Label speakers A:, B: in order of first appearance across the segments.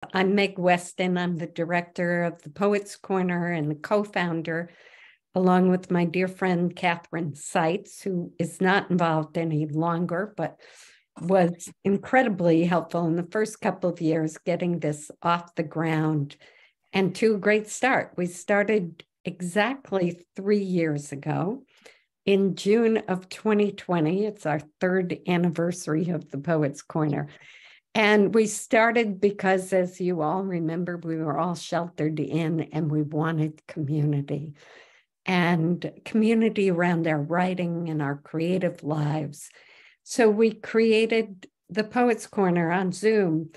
A: I'm Meg Weston. I'm the director of the Poets Corner and the co-founder, along with my dear friend Catherine Seitz, who is not involved any longer, but was incredibly helpful in the first couple of years getting this off the ground and to a great start. We started exactly 3 years ago in June of 2020. It's our third anniversary of the Poets Corner. And we started because, as you all remember, we were all sheltered in and we wanted community and community around our writing and our creative lives. So we created the Poets Corner on Zoom,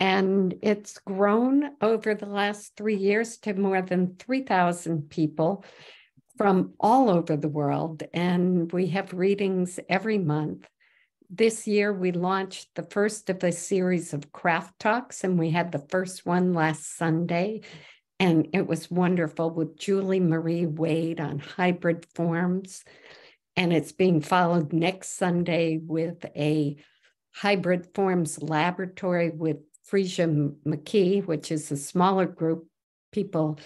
A: and it's grown over the last 3 years to more than 3,000 people from all over the world. And we have readings every month. This year, we launched the first of a series of craft talks, and we had the first one last Sunday, and it was wonderful with Julie Marie Wade on hybrid forms. And it's being followed next Sunday with a hybrid forms laboratory with Frisia McKee, which is a smaller group. People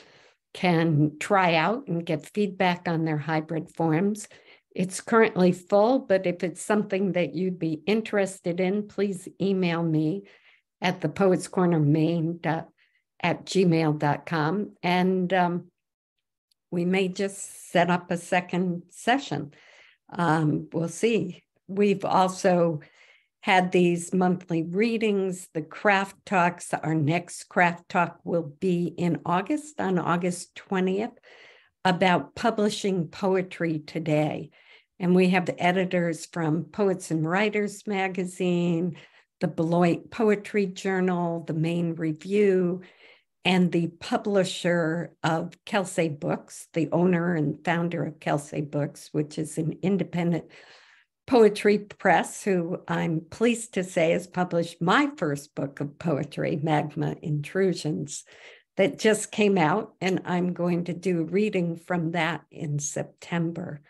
A: can try out and get feedback on their hybrid forms. It's currently full, but if it's something that you'd be interested in, please email me at thepoetscornermaine@gmail.com, and we may just set up a second session. We'll see. We've also had these monthly readings, the craft talks. Our next craft talk will be in August, on August 20th, about publishing poetry today. And we have the editors from Poets and Writers magazine, the Beloit Poetry Journal, the Maine Review, and the publisher of Kelsey Books, the owner and founder of Kelsey Books, which is an independent poetry press, who I'm pleased to say has published my first book of poetry, Magma Intrusions, that just came out, and I'm going to do a reading from that in September.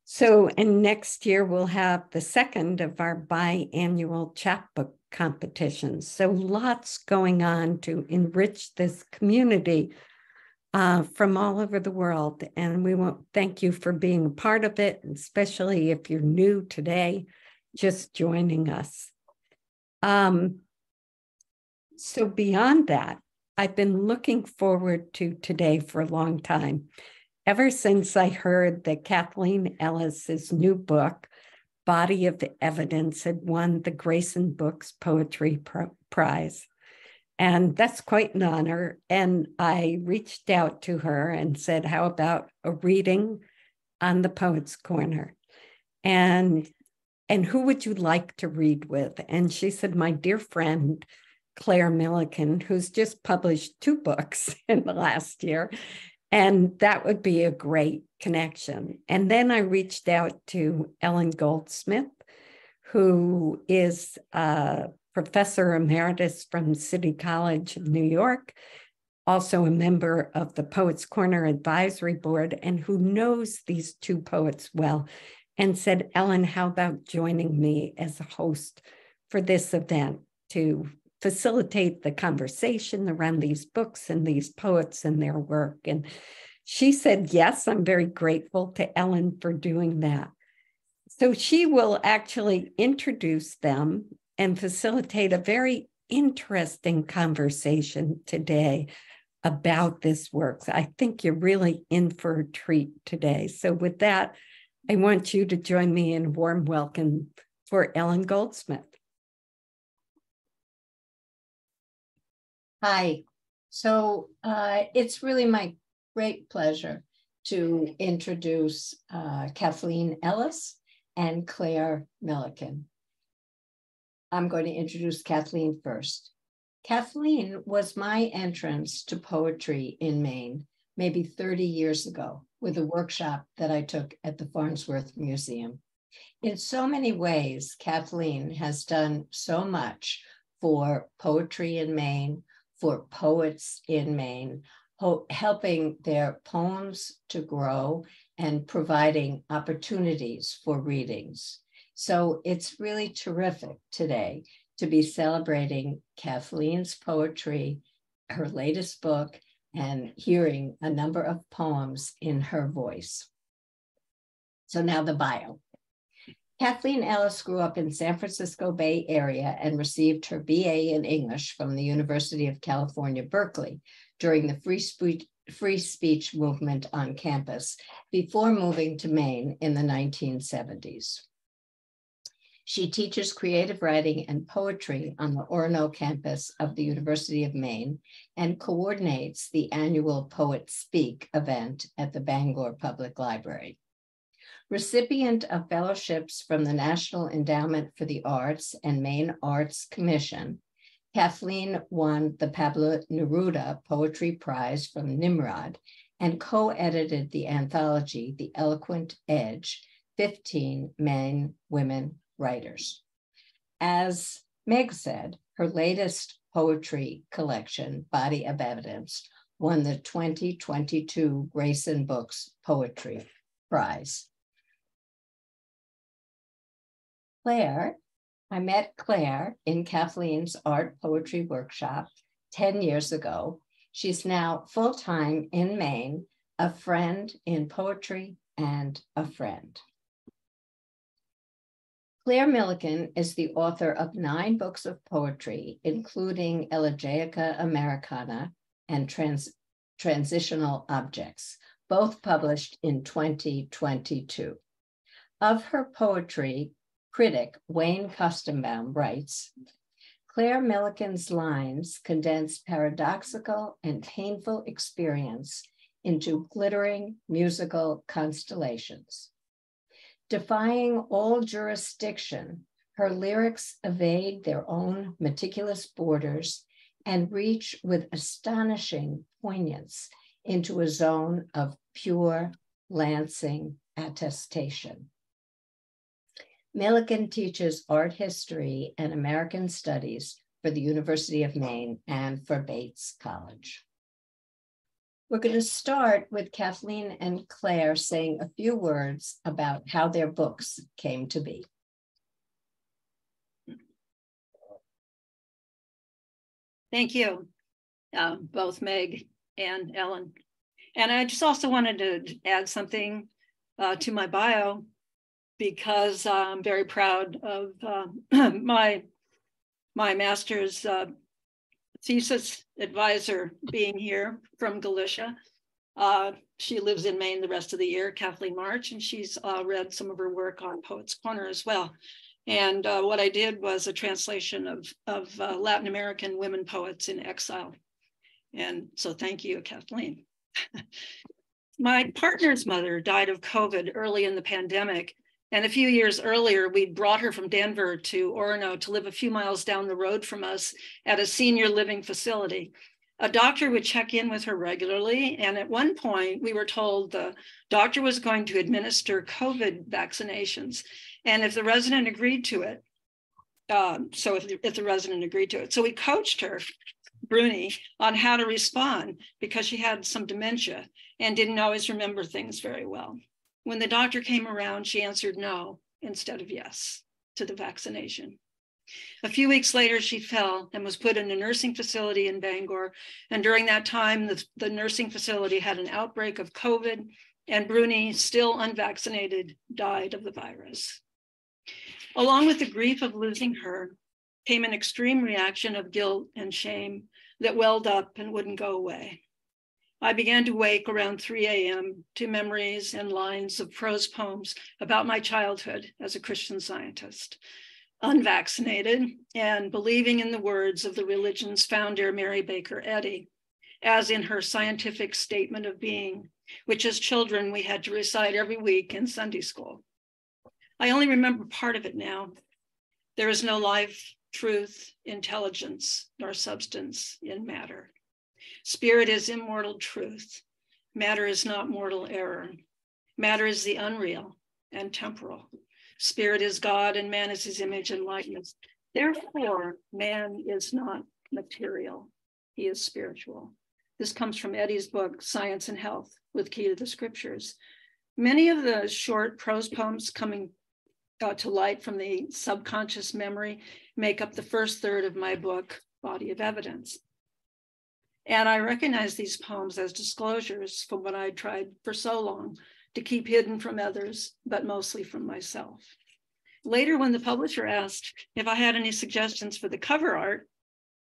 A: So, and next year we'll have the second of our biannual chapbook competitions. So lots going on to enrich this community from all over the world. And we want to thank you for being a part of it, especially if you're new today, just joining us. So beyond that, I've been looking forward to today for a long time, ever since I heard that Kathleen Ellis's new book, Body of Evidence, had won the Grayson Books Poetry Prize. And that's quite an honor. And I reached out to her and said, how about a reading on the Poets Corner? And who would you like to read with? And she said, my dear friend, Claire Millikin, who's just published 2 books in the last year. And that would be a great connection. And then I reached out to Ellen Goldsmith, who is a professor emeritus from City College of New York, also a member of the Poets Corner Advisory Board, and who knows these 2 poets well, and said, Ellen, how about joining me as a host for this event to facilitate the conversation around these books and these poets and their work? And she said, yes, I'm very grateful to Ellen for doing that. So she will actually introduce them and facilitate a very interesting conversation today about this work. So I think you're really in for a treat today. So with that, I want you to join me in a warm welcome for Ellen Goldsmith.
B: Hi. So it's really my great pleasure to introduce Kathleen Ellis and Claire Millikin. I'm going to introduce Kathleen first. Kathleen was my entrance to poetry in Maine maybe 30 years ago with a workshop that I took at the Farnsworth Museum. In so many ways, Kathleen has done so much for poetry in Maine, for poets in Maine, helping their poems to grow and providing opportunities for readings. So it's really terrific today to be celebrating Kathleen's poetry, her latest book, and hearing a number of poems in her voice. So now the bio. Kathleen Ellis grew up in San Francisco Bay Area and received her BA in English from the University of California, Berkeley, during the free speech movement on campus before moving to Maine in the 1970s. She teaches creative writing and poetry on the Orono campus of the University of Maine and coordinates the annual Poet Speak event at the Bangor Public Library. Recipient of fellowships from the National Endowment for the Arts and Maine Arts Commission, Kathleen won the Pablo Neruda Poetry Prize from Nimrod and co-edited the anthology, The Eloquent Edge, 15 Maine Women Writers. As Meg said, her latest poetry collection, Body of Evidence, won the 2022 Grayson Books Poetry Prize. I met Claire in Kathleen's art poetry workshop 10 years ago. She's now full-time in Maine, a friend in poetry and a friend. Claire Millikin is the author of 9 books of poetry, including Elegiaca, Americana, and Transitional Objects, both published in 2022. Of her poetry, critic Wayne Kostenbaum writes, Claire Millikin's lines condense paradoxical and painful experience into glittering musical constellations. Defying all jurisdiction, her lyrics evade their own meticulous borders and reach with astonishing poignance into a zone of pure, lancing attestation. Millikin teaches art history and American studies for the University of Maine and for Bates College. We're going to start with Kathleen and Claire saying a few words about how their books came to be.
C: Thank you, both Meg and Ellen. And I just also wanted to add something to my bio, because I'm very proud of my master's thesis advisor being here from Galicia. She lives in Maine the rest of the year, Kathleen March, and she's read some of her work on Poets Corner as well. And what I did was a translation of Latin American women poets in exile. And so thank you, Kathleen. My partner's mother died of COVID early in the pandemic. And a few years earlier, we brought her from Denver to Orono to live a few miles down the road from us at a senior living facility. A doctor would check in with her regularly. And at one point, we were told the doctor was going to administer COVID vaccinations. And if the resident agreed to it, if the resident agreed to it. So we coached her, Bruni, on how to respond because she had some dementia and didn't always remember things very well. When the doctor came around, she answered no instead of yes to the vaccination. A few weeks later, she fell and was put in a nursing facility in Bangor. And during that time, the nursing facility had an outbreak of COVID, and Bruni, still unvaccinated, died of the virus. Along with the grief of losing her came an extreme reaction of guilt and shame that welled up and wouldn't go away. I began to wake around 3 a.m. to memories and lines of prose poems about my childhood as a Christian Scientist, unvaccinated and believing in the words of the religion's founder, Mary Baker Eddy, as in her scientific statement of being, which as children we had to recite every week in Sunday school. I only remember part of it now. There is no life, truth, intelligence, nor substance in matter. Spirit is immortal truth. Matter is not mortal error. Matter is the unreal and temporal. Spirit is God and man is his image and likeness. Therefore, man is not material. He is spiritual. This comes from Eddy's book, Science and Health, with Key to the Scriptures. Many of the short prose poems coming to light from the subconscious memory make up the first third of my book, Body of Evidence. And I recognize these poems as disclosures from what I tried for so long to keep hidden from others, but mostly from myself. Later, when the publisher asked if I had any suggestions for the cover art,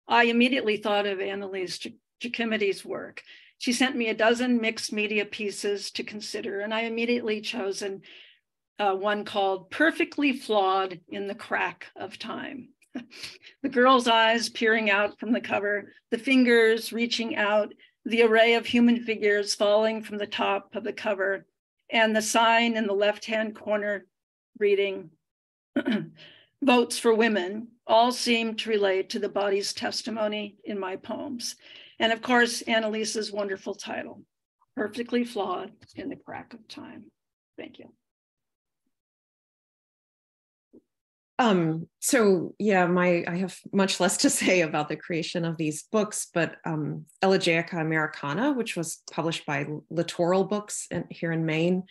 C: I immediately thought of Annalise Giacommitti's work. She sent me a dozen mixed media pieces to consider, and I immediately chosen one called Perfectly Flawed in the Crack of Time. The girl's eyes peering out from the cover, the fingers reaching out, the array of human figures falling from the top of the cover, and the sign in the left-hand corner reading, Votes for Women, all seem to relate to the body's testimony in my poems. And of course, Annalise's wonderful title, Perfectly Flawed in the Crack of Time. Thank you.
D: So yeah, I have much less to say about the creation of these books, but Elegiaca Americana, which was published by Littoral Books here in Maine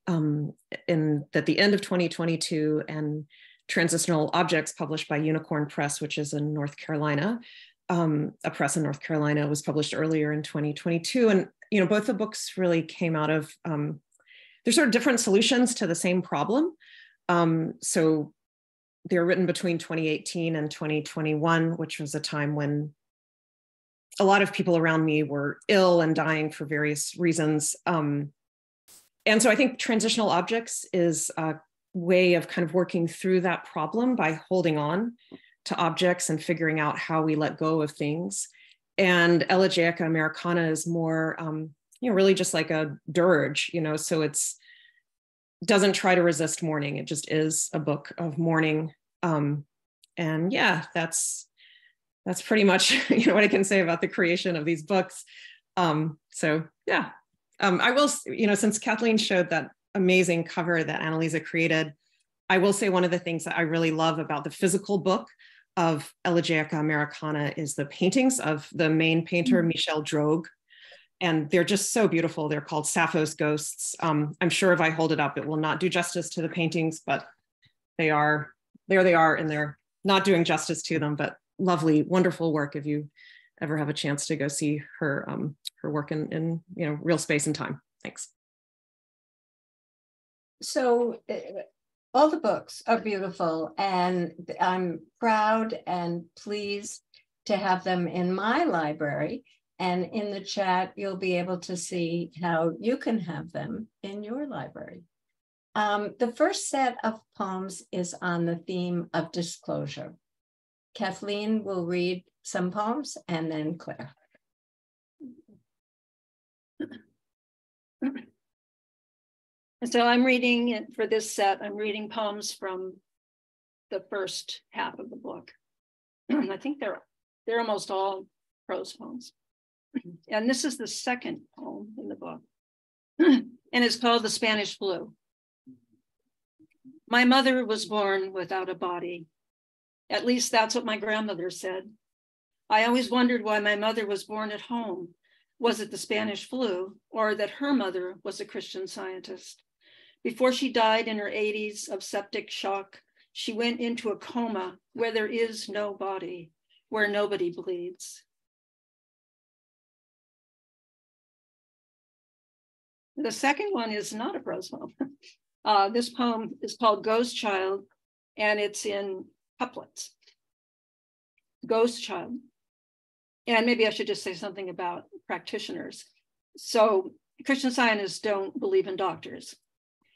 D: at the end of 2022, and Transitional Objects, published by Unicorn Press, which is in North Carolina, a press in North Carolina, was published earlier in 2022. And both the books really came out of they're sort of different solutions to the same problem. So they were written between 2018 and 2021, which was a time when a lot of people around me were ill and dying for various reasons. And so I think Transitional Objects is a way of kind of working through that problem by holding on to objects and figuring out how we let go of things. And Elegiaca Americana is more, really just like a dirge, so doesn't try to resist mourning. It just is a book of mourning. And yeah, that's pretty much what I can say about the creation of these books. So yeah, I will, since Kathleen showed that amazing cover that Annalisa created, I will say one of the things that I really love about the physical book of Elegiaca Americana is the paintings of the main painter, Michel Drogue. And they're just so beautiful. They're called Sappho's Ghosts. I'm sure if I hold it up, it will not do justice to the paintings, but there they are, and they're not doing justice to them, but lovely, wonderful work if you ever have a chance to go see her work in real space and time. Thanks.
B: So all the books are beautiful, and I'm proud and pleased to have them in my library. And in the chat, you'll be able to see how you can have them in your library. The first set of poems is on the theme of disclosure. Kathleen will read some poems, and then Claire.
C: So I'm reading it for this set. I'm reading poems from the first half of the book. I think they're almost all prose poems. And this is the second poem in the book. And it's called The Spanish Flu. My mother was born without a body. At least that's what my grandmother said. I always wondered why my mother was born at home. Was it the Spanish flu, or that her mother was a Christian Scientist? Before she died in her 80s of septic shock, she went into a coma where there is no body, where nobody bleeds. The second one is not a prose poem. This poem is called Ghost Child, and it's in couplets. Ghost Child. And maybe I should just say something about practitioners. So Christian Scientists don't believe in doctors,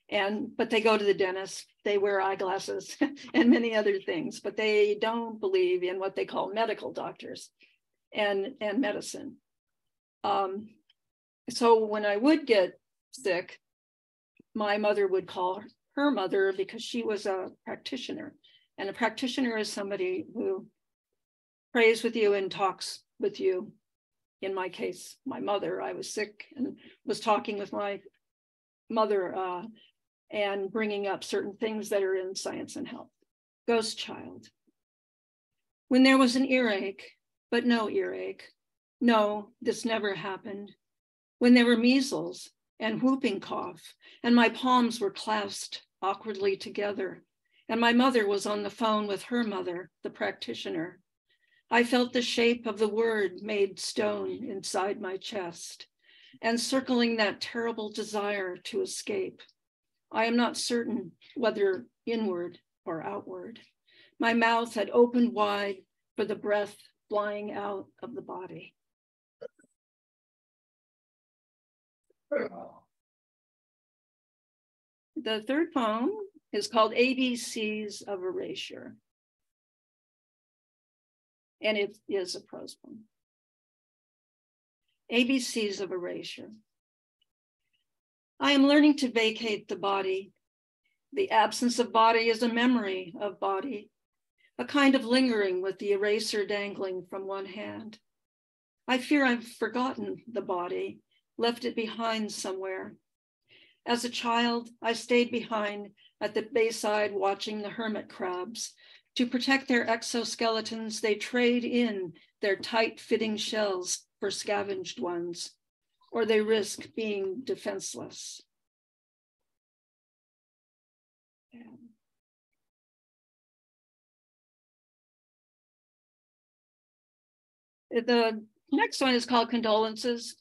C: but they go to the dentist, they wear eyeglasses and many other things, but they don't believe in what they call medical doctors and medicine. So when I would get sick, my mother would call her mother because she was a practitioner. And a practitioner is somebody who prays with you and talks with you. In my case, my mother, I was sick and was talking with my mother and bringing up certain things that are in science and health. Ghost Child. When there was an earache, but no earache. No, this never happened. When there were measles and whooping cough, and my palms were clasped awkwardly together, and my mother was on the phone with her mother, the practitioner. I felt the shape of the word made stone inside my chest, encircling that terrible desire to escape. I am not certain whether inward or outward. My mouth had opened wide for the breath flying out of the body. The third poem is called ABCs of Erasure, and it is a prose poem. ABCs of Erasure. I am learning to vacate the body. The absence of body is a memory of body, a kind of lingering with the eraser dangling from one hand. I fear I've forgotten the body, left it behind somewhere. As a child, I stayed behind at the bayside watching the hermit crabs. To protect their exoskeletons, they trade in their tight-fitting shells for scavenged ones, or they risk being defenseless. The next one is called Condolences.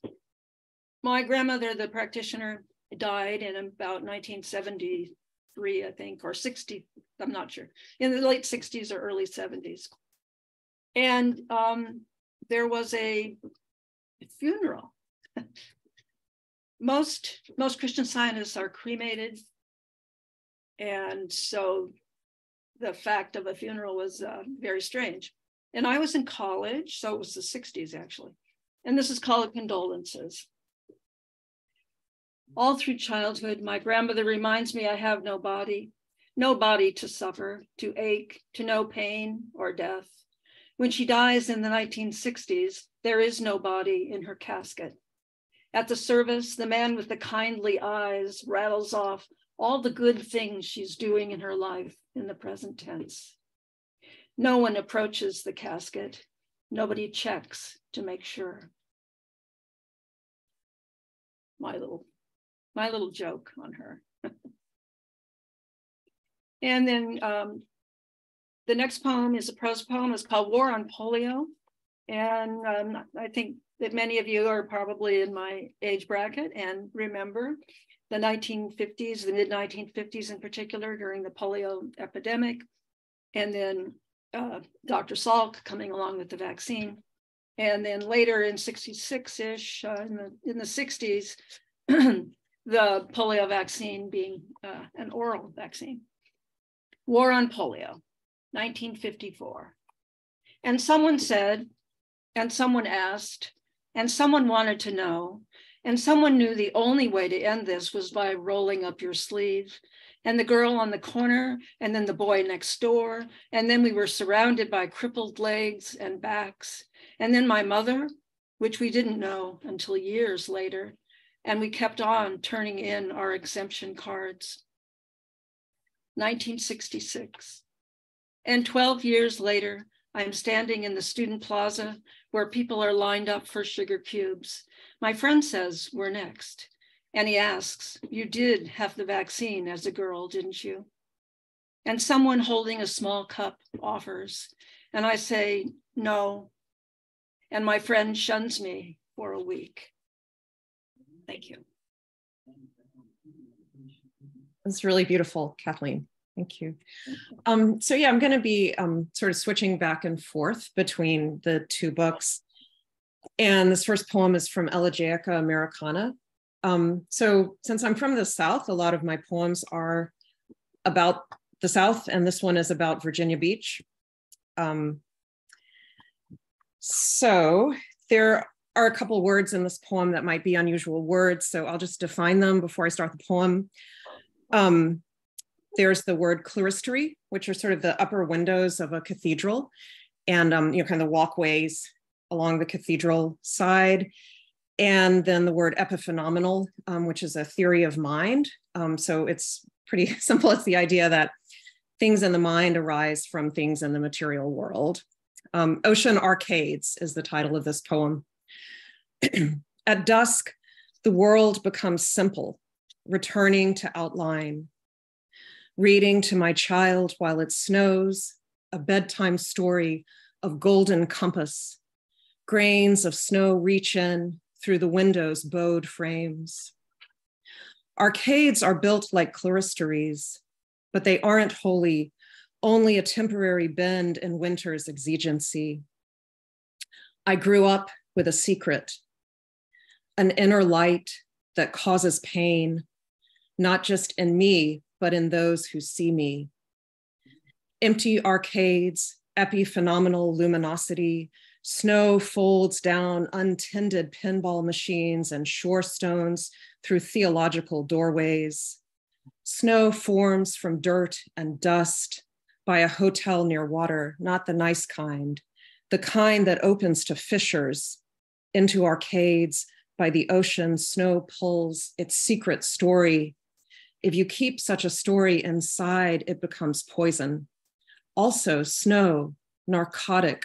C: My grandmother, the practitioner, died in about 1973, I think, or 60, I'm not sure, in the late 60s or early 70s. And there was a funeral. Most Christian Scientists are cremated. And so the fact of a funeral was very strange. And I was in college, so it was the 60s actually. And this is called Condolences. All through childhood, my grandmother reminds me I have no body to suffer, to ache, to know pain or death. When she dies in the 1960s, there is no body in her casket. At the service, the man with the kindly eyes rattles off all the good things she's doing in her life in the present tense. No one approaches the casket. Nobody checks to make sure. My little joke on her. And then the next poem is a prose poem. It's called War on Polio. And I think that many of you are probably in my age bracket and remember the 1950s, the mid-1950s in particular, during the polio epidemic. And then Dr. Salk coming along with the vaccine. And then later in 66-ish, in the 60s, the polio vaccine being an oral vaccine. War on Polio, 1954. And someone said, and someone asked, and someone wanted to know, and someone knew the only way to end this was by rolling up your sleeve. And the girl on the corner, and then the boy next door, and then we were surrounded by crippled legs and backs. And then my mother, which we didn't know until years later, and we kept on turning in our exemption cards. 1966. And 12 years later, I'm standing in the student plaza where people are lined up for sugar cubes. My friend says, we're next. And he asks, you did have the vaccine as a girl, didn't you? And someone holding a small cup offers. And I say, no. And my friend shuns me for a week. Thank you.
D: That's really beautiful, Kathleen. Thank you. So yeah, I'm going to be sort of switching back and forth between the two books. And this first poem is from Elegiaca, Americana. So since I'm from the South, a lot of my poems are about the South, and this one is about Virginia Beach. So there are a couple words in this poem that might be unusual words, so I'll just define them before I start the poem. There's the word clerestory, which are sort of the upper windows of a cathedral, and kind of the walkways along the cathedral side. And then the word epiphenomenal, which is a theory of mind. So it's pretty simple. It's the idea that things in the mind arise from things in the material world. Ocean Arcades is the title of this poem. At dusk, the world becomes simple, returning to outline. reading to my child while it snows, a bedtime story of golden compass. Grains of snow reach in through the window's bowed frames. Arcades are built like clerestories, but they aren't wholly, only a temporary bend in winter's exigency. I grew up with a secret, an inner light that causes pain, not just in me, but in those who see me. Empty arcades, epiphenomenal luminosity, snow folds down untended pinball machines and shore stones through theological doorways. Snow forms from dirt and dust by a hotel near water, not the nice kind, the kind that opens to fissures into arcades by the ocean. Snow pulls its secret story. If you keep such a story inside, it becomes poison. Also, snow, narcotic,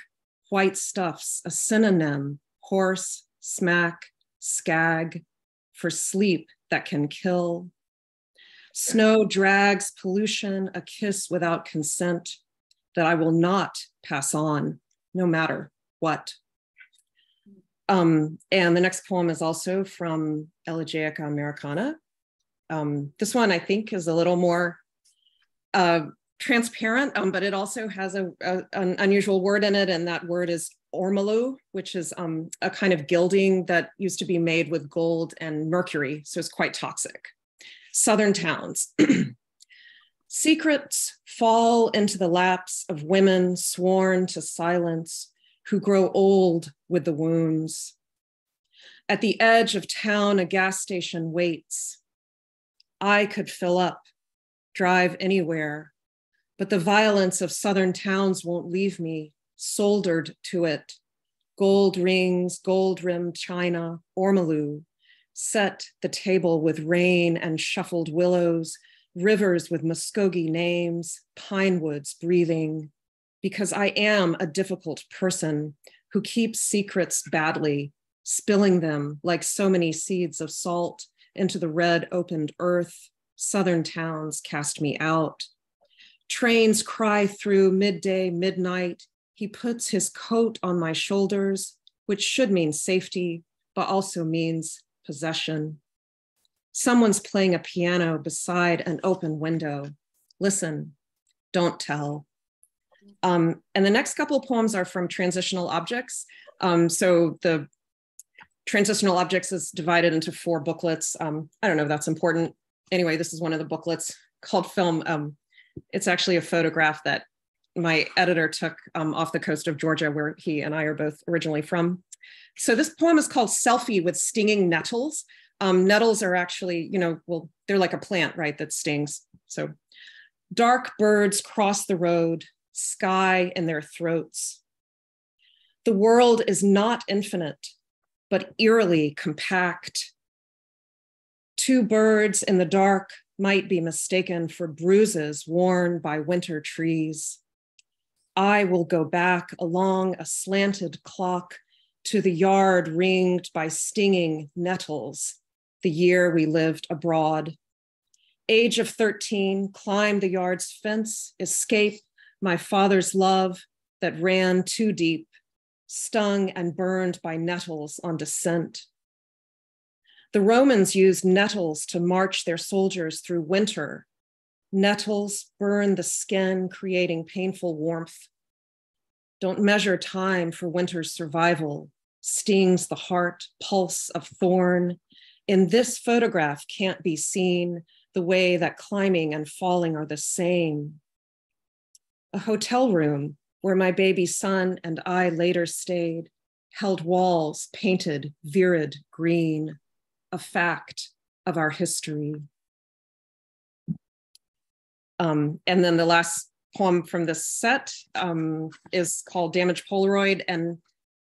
D: white stuffs, a synonym, horse, smack, skag, for sleep that can kill. Snow drags pollution, a kiss without consent that I will not pass on, no matter what. And the next poem is also from Elegiaca Americana. This one I think is a little more transparent, but it also has an unusual word in it, and that word is ormolu, which is a kind of gilding that used to be made with gold and mercury, so it's quite toxic. Southern towns. Secrets fall into the laps of women sworn to silence, who grow old with the wounds. At the edge of town, a gas station waits. I could fill up, drive anywhere, but the violence of Southern towns won't leave me, soldered to it. Gold rings, gold-rimmed china, ormolu, set the table with rain and shuffled willows, rivers with Muskogee names, pine woods breathing, because I am a difficult person who keeps secrets badly, spilling them like so many seeds of salt into the red opened earth. Southern towns cast me out. Trains cry through midday, midnight. He puts his coat on my shoulders, which should mean safety, but also means possession. Someone's playing a piano beside an open window. Listen, don't tell. And the next couple of poems are from Transitional Objects. So the Transitional Objects is divided into 4 booklets. I don't know if that's important. Anyway, this is one of the booklets called Film. It's actually a photograph that my editor took off the coast of Georgia, where he and I are both originally from. So this poem is called Selfie with Stinging Nettles. Nettles are actually, well, they're like a plant, right, that stings. So dark birds cross the road, sky in their throats. The world is not infinite, but eerily compact. 2 birds in the dark might be mistaken for bruises worn by winter trees. I will go back along a slanted clock to the yard ringed by stinging nettles, the year we lived abroad. Age of 13, climb the yard's fence, escape my father's love that ran too deep, stung and burned by nettles on descent. The Romans used nettles to march their soldiers through winter. Nettles burn the skin, creating painful warmth. Don't measure time for winter's survival. Stings the heart, pulse of thorn. In this photograph can't be seen the way that climbing and falling are the same. A hotel room where my baby son and I later stayed held walls painted virid green, a fact of our history. And then the last poem from this set is called Damaged Polaroid. And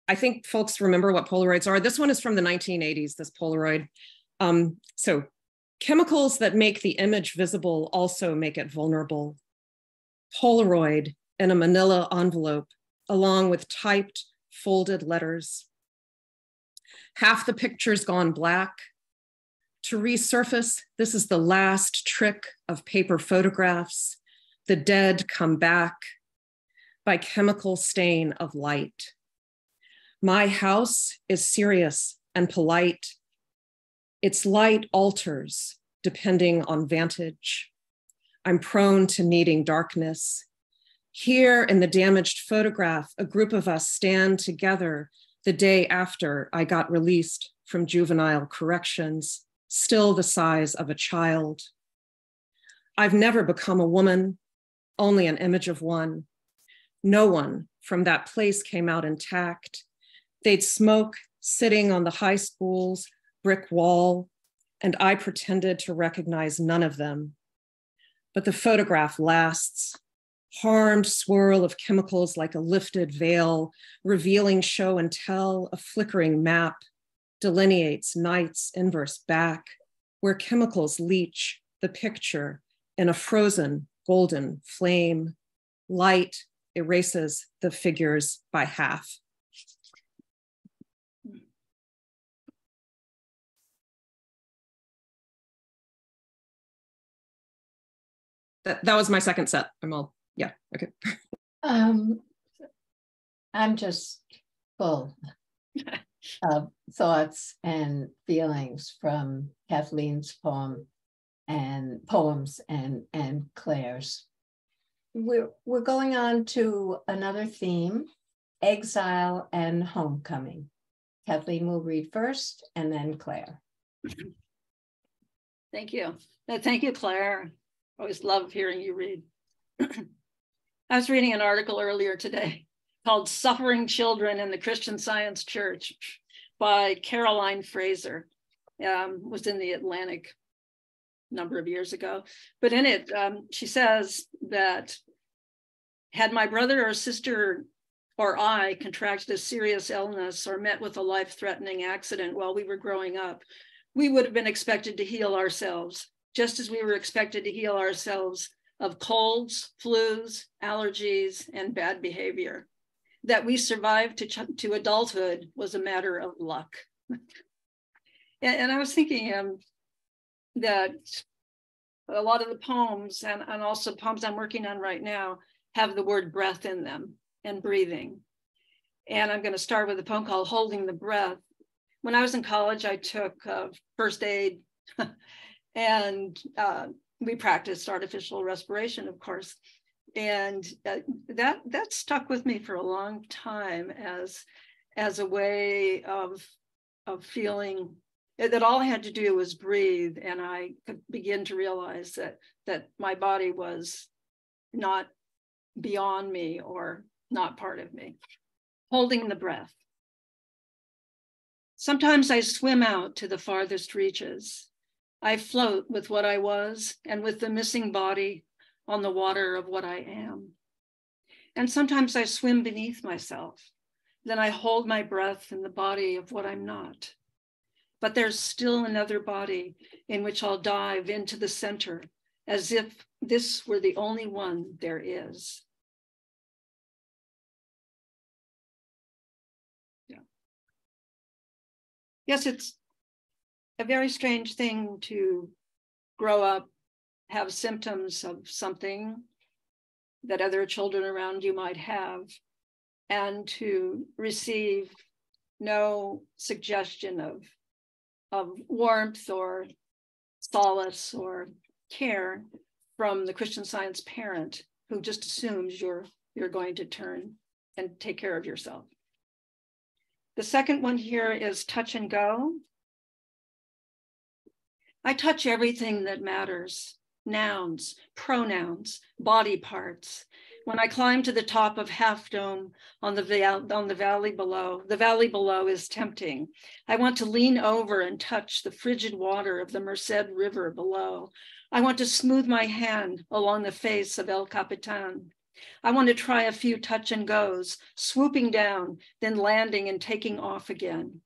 D: I think folks remember what Polaroids are. This one is from the 1980s, this Polaroid. So chemicals that make the image visible also make it vulnerable. Polaroid in a manila envelope, along with typed, folded letters. Half the picture's gone black. To resurface, this is the last trick of paper photographs. The dead come back by chemical stain of light. My house is serious and polite. Its light alters depending on vantage. I'm prone to needing darkness. Here in the damaged photograph, a group of us stand together the day after I got released from juvenile corrections, still the size of a child. I've never become a woman, only an image of one. No one from that place came out intact. They'd smoke sitting on the high school's brick wall, and I pretended to recognize none of them. But the photograph lasts, harmed swirl of chemicals like a lifted veil, revealing show and tell, a flickering map, delineates night's inverse back, where chemicals leach the picture in a frozen golden flame. Light erases the figures by half. That was my second set. I'm all, yeah, okay.
B: I'm just full of thoughts and feelings from Kathleen's poems and Claire's. We're going on to another theme, exile and homecoming. Kathleen will read first and then Claire.
C: Thank you. Thank you, Claire. Always love hearing you read. I was reading an article earlier today called Suffering Children in the Christian Science Church by Caroline Fraser. Was in the Atlantic a number of years ago. But in it, she says that had my brother or sister or I contracted a serious illness or met with a life-threatening accident while we were growing up, we would have been expected to heal ourselves, just as we were expected to heal ourselves of colds, flus, allergies, and bad behavior. That we survived to adulthood was a matter of luck. And I was thinking that a lot of the poems and also poems I'm working on right now have the word breath in them and breathing. And I'm going to start with a poem called Holding the Breath. When I was in college, I took first aid and we practiced artificial respiration, of course. And that stuck with me for a long time as a way of feeling that all I had to do was breathe, and I could begin to realize that my body was not beyond me or not part of me. Holding the breath. Sometimes I swim out to the farthest reaches. I float with what I was and with the missing body on the water of what I am. And sometimes I swim beneath myself. Then I hold my breath in the body of what I'm not. But there's still another body in which I'll dive into the center as if this were the only one there is. Yeah. Yes, it's a very strange thing to grow up, have symptoms of something that other children around you might have, and to receive no suggestion of warmth or solace or care from the Christian Science parent who just assumes you're going to turn and take care of yourself. The second one here is touch and go. I touch everything that matters. Nouns, pronouns, body parts. When I climb to the top of Half Dome on the valley below is tempting. I want to lean over and touch the frigid water of the Merced River below. I want to smooth my hand along the face of El Capitan. I want to try a few touch and goes, swooping down, then landing and taking off again.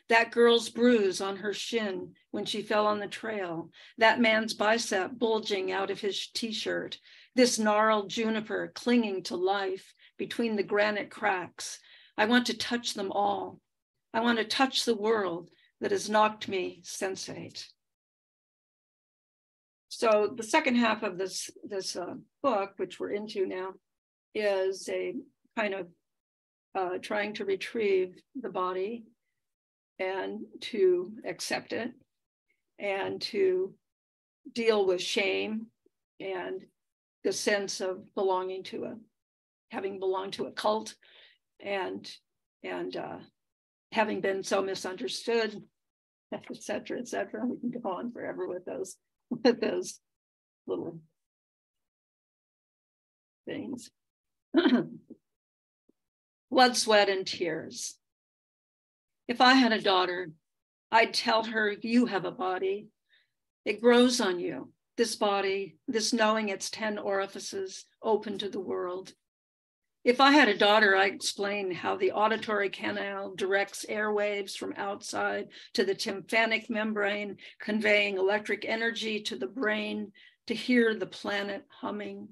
C: That girl's bruise on her shin when she fell on the trail, that man's bicep bulging out of his t-shirt, this gnarled juniper clinging to life between the granite cracks. I want to touch them all. I want to touch the world that has knocked me sensate. So the second half of this book, which we're into now, is a kind of trying to retrieve the body and to accept it and to deal with shame and the sense of belonging to having belonged to a cult and having been so misunderstood, et cetera, et cetera. We can go on forever with those little things. Blood, sweat, and tears. If I had a daughter, I'd tell her, you have a body. It grows on you. This body, this knowing its 10 orifices open to the world. If I had a daughter, I'd explain how the auditory canal directs airwaves from outside to the tympanic membrane, conveying electric energy to the brain to hear the planet humming.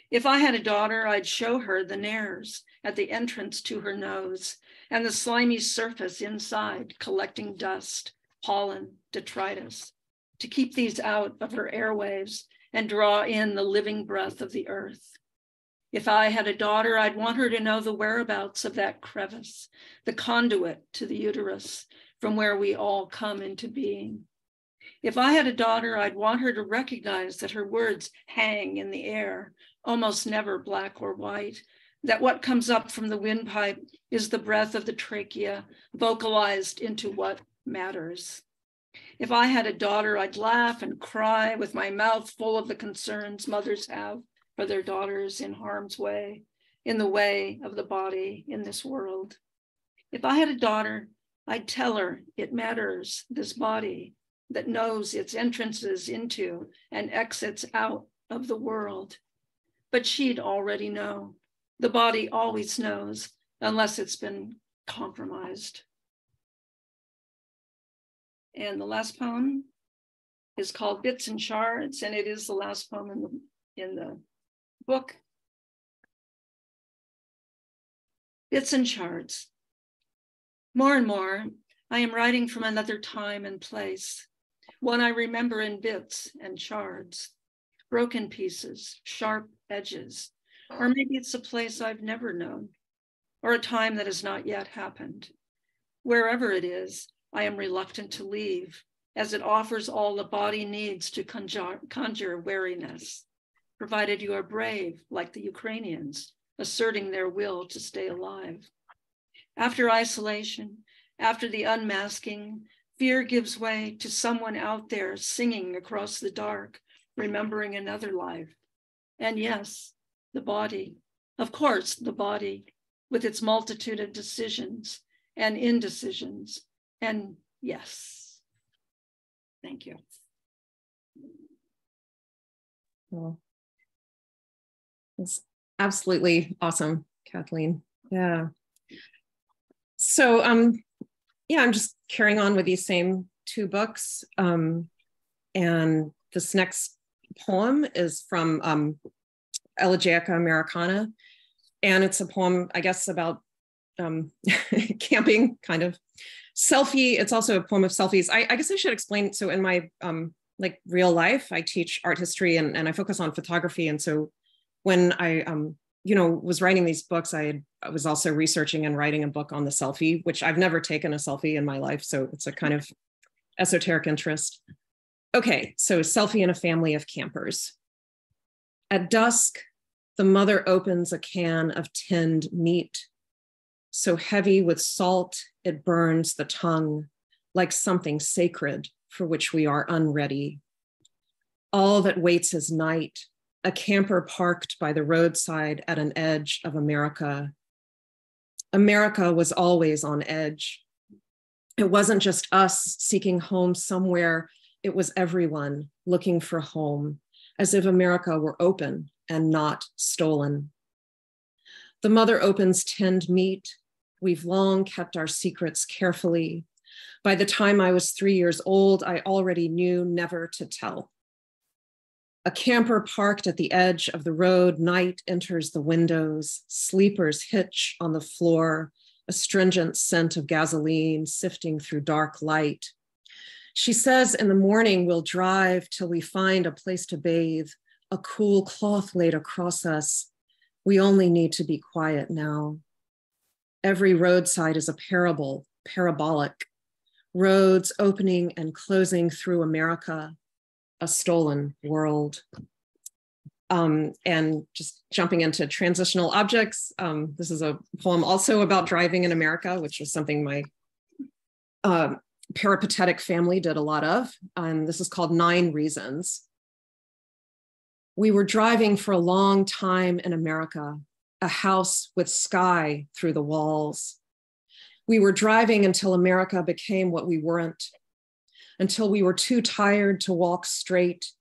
C: If I had a daughter, I'd show her the nares at the entrance to her nose and the slimy surface inside, collecting dust, pollen, detritus, to keep these out of her airwaves and draw in the living breath of the earth. If I had a daughter, I'd want her to know the whereabouts of that crevice, the conduit to the uterus, from where we all come into being. If I had a daughter, I'd want her to recognize that her words hang in the air, almost never black or white, that what comes up from the windpipe is the breath of the trachea, vocalized into what matters. If I had a daughter, I'd laugh and cry with my mouth full of the concerns mothers have for their daughters in harm's way, in the way of the body in this world. If I had a daughter, I'd tell her it matters, this body that knows its entrances into and exits out of the world. But she'd already know. The body always knows, unless it's been compromised. And the last poem is called Bits and Shards, and it is the last poem in the book. Bits and Shards. More and more, I am writing from another time and place, one I remember in bits and shards, broken pieces, sharp edges, or maybe it's a place I've never known, or a time that has not yet happened. Wherever it is, I am reluctant to leave, as it offers all the body needs to conjure wariness, provided you are brave, like the Ukrainians, asserting their will to stay alive. After isolation, after the unmasking, fear gives way to someone out there singing across the dark, remembering another life. And yes, the body, of course, the body, with its multitude of decisions and indecisions, and yes. Thank you.
D: Well, it's absolutely awesome, Kathleen. Yeah. So, yeah, I'm just carrying on with these same two books. And this next poem is from Elegiaca, Americana. And it's a poem, I guess, about camping, kind of. Selfie, it's also a poem of selfies. I guess I should explain. So in my like real life, I teach art history and I focus on photography. And so when I, was writing these books, I was also researching and writing a book on the selfie, which I've never taken a selfie in my life. So it's a kind of esoteric interest. Okay, so selfie in a family of campers. At dusk, the mother opens a can of tinned meat, so heavy with salt, it burns the tongue, like something sacred for which we are unready. All that waits is night, a camper parked by the roadside at an edge of America. America was always on edge. It wasn't just us seeking home somewhere, it was everyone looking for home, as if America were open and not stolen. The mother opens tinned meat. We've long kept our secrets carefully. By the time I was 3 years old, I already knew never to tell. A camper parked at the edge of the road, night enters the windows, sleepers hitch on the floor, a stringent scent of gasoline sifting through dark light. She says in the morning we'll drive till we find a place to bathe, a cool cloth laid across us. We only need to be quiet now. Every roadside is a parabolic. Roads opening and closing through America, a stolen world. And just jumping into transitional objects, this is a poem also about driving in America, which is something my peripatetic family did a lot of. This is called 9 Reasons. We were driving for a long time in America, a house with sky through the walls. We were driving until America became what we weren't, until we were too tired to walk straight,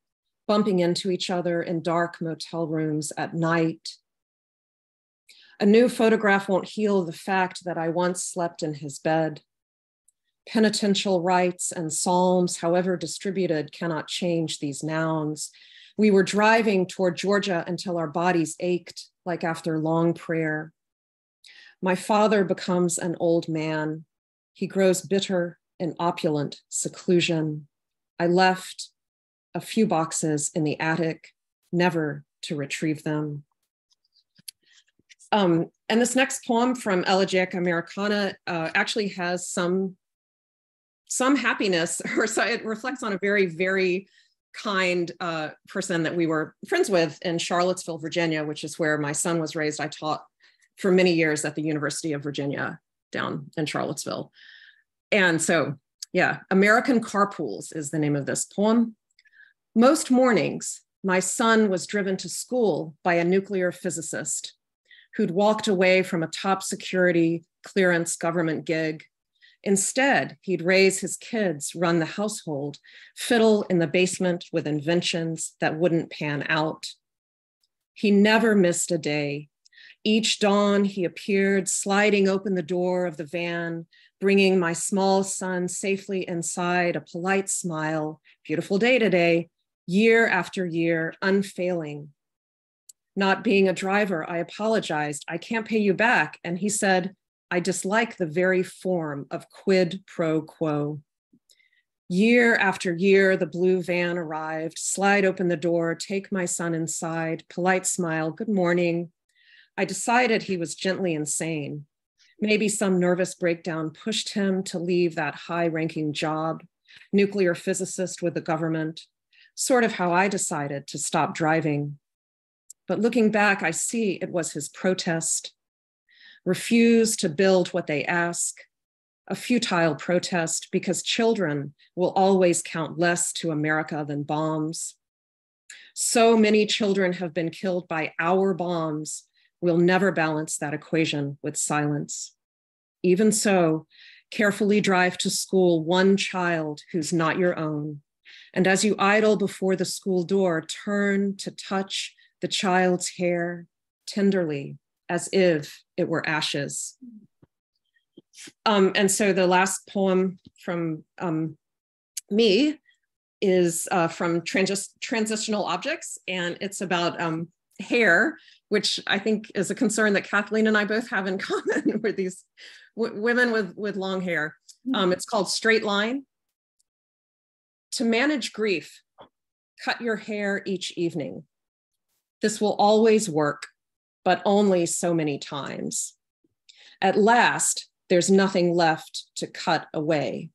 D: bumping into each other in dark motel rooms at night. A new photograph won't heal the fact that I once slept in his bed. Penitential rites and psalms, however distributed, cannot change these nouns. We were driving toward Georgia until our bodies ached, like after long prayer. My father becomes an old man. He grows bitter in opulent seclusion. I left a few boxes in the attic, never to retrieve them. And this next poem from Elegiaca Americana actually has some happiness, or so it reflects on a very, very kind person that we were friends with in Charlottesville, Virginia, which is where my son was raised. I taught for many years at the University of Virginia down in Charlottesville. And so, yeah, American Carpools is the name of this poem. Most mornings, my son was driven to school by a nuclear physicist who'd walked away from a top security clearance government gig. Instead, he'd raise his kids, run the household, fiddle in the basement with inventions that wouldn't pan out. He never missed a day. Each dawn, he appeared, sliding open the door of the van, bringing my small son safely inside, a polite smile, beautiful day today, year after year, unfailing. Not being a driver, I apologized. I can't pay you back. And he said, I dislike the very form of quid pro quo. Year after year, the blue van arrived, slide open the door, take my son inside, polite smile, good morning. I decided he was gently insane. Maybe some nervous breakdown pushed him to leave that high-ranking job, nuclear physicist with the government, sort of how I decided to stop driving. But looking back, I see it was his protest, refuse to build what they ask, a futile protest because children will always count less to America than bombs. So many children have been killed by our bombs, we'll never balance that equation with silence. Even so, carefully drive to school one child who's not your own. And as you idle before the school door, turn to touch the child's hair tenderly, as if it were ashes. And so the last poem from me is from Transitional Objects, and it's about hair, which I think is a concern that Kathleen and I both have in common with these women with long hair. It's called Straight Line. To manage grief, cut your hair each evening. This will always work, but only so many times. At last, there's nothing left to cut away.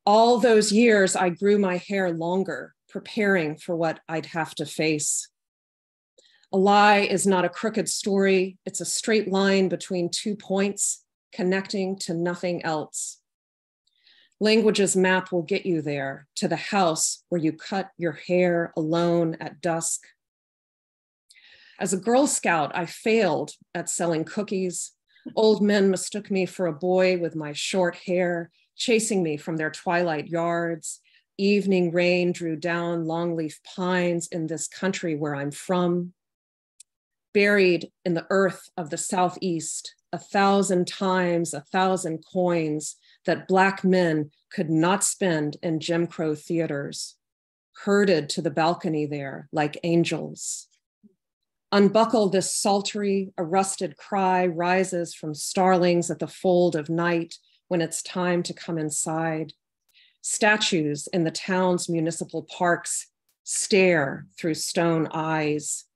D: All those years, I grew my hair longer, preparing for what I'd have to face. A lie is not a crooked story. It's a straight line between 2 points, connecting to nothing else. Language's map will get you there, to the house where you cut your hair alone at dusk. As a Girl Scout, I failed at selling cookies. Old men mistook me for a boy with my short hair, chasing me from their twilight yards. Evening rain drew down longleaf pines in this country where I'm from. Buried in the earth of the Southeast, 1,000 times 1,000 coins that Black men could not spend in Jim Crow theaters, herded to the balcony there like angels. Unbuckle this sultry, a rusted cry rises from starlings at the fold of night when it's time to come inside. Statues in the town's municipal parks stare through stone eyes.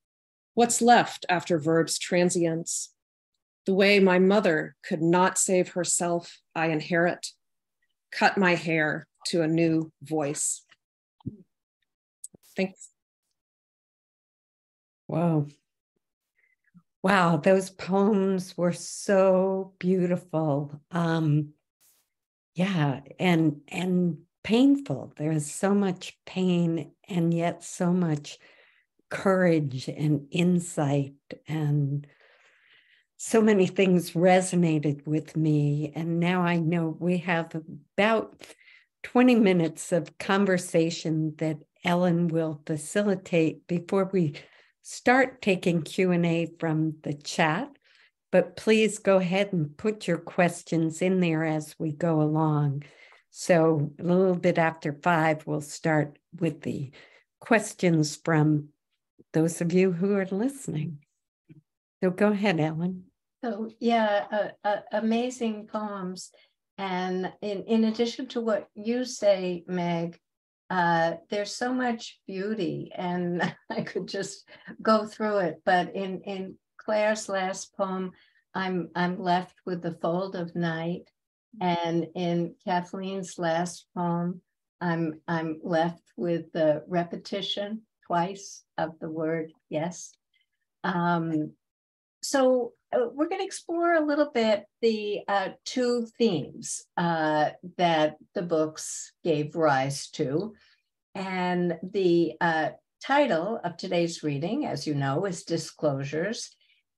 D: What's left after verbs' transience? The way my mother could not save herself, I inherit. Cut my hair to a new voice. Thanks.
A: Whoa. Wow, those poems were so beautiful. Yeah, and painful. There's so much pain and yet so much courage and insight, and so many things resonated with me. And now I know we have about 20 minutes of conversation that Ellen will facilitate before we start taking Q&A from the chat. But please go ahead and put your questions in there as we go along. So a little bit after 5, we'll start with the questions from those of you who are listening. So go ahead, Ellen.
B: So yeah, amazing poems. And in addition to what you say, Meg, there's so much beauty, and I could just go through it. But in Claire's last poem, I'm left with the fold of night, and in Kathleen's last poem, I'm left with the repetition twice of the word yes. So we're going to explore a little bit the 2 themes that the books gave rise to. And the title of today's reading, as you know, is Disclosures.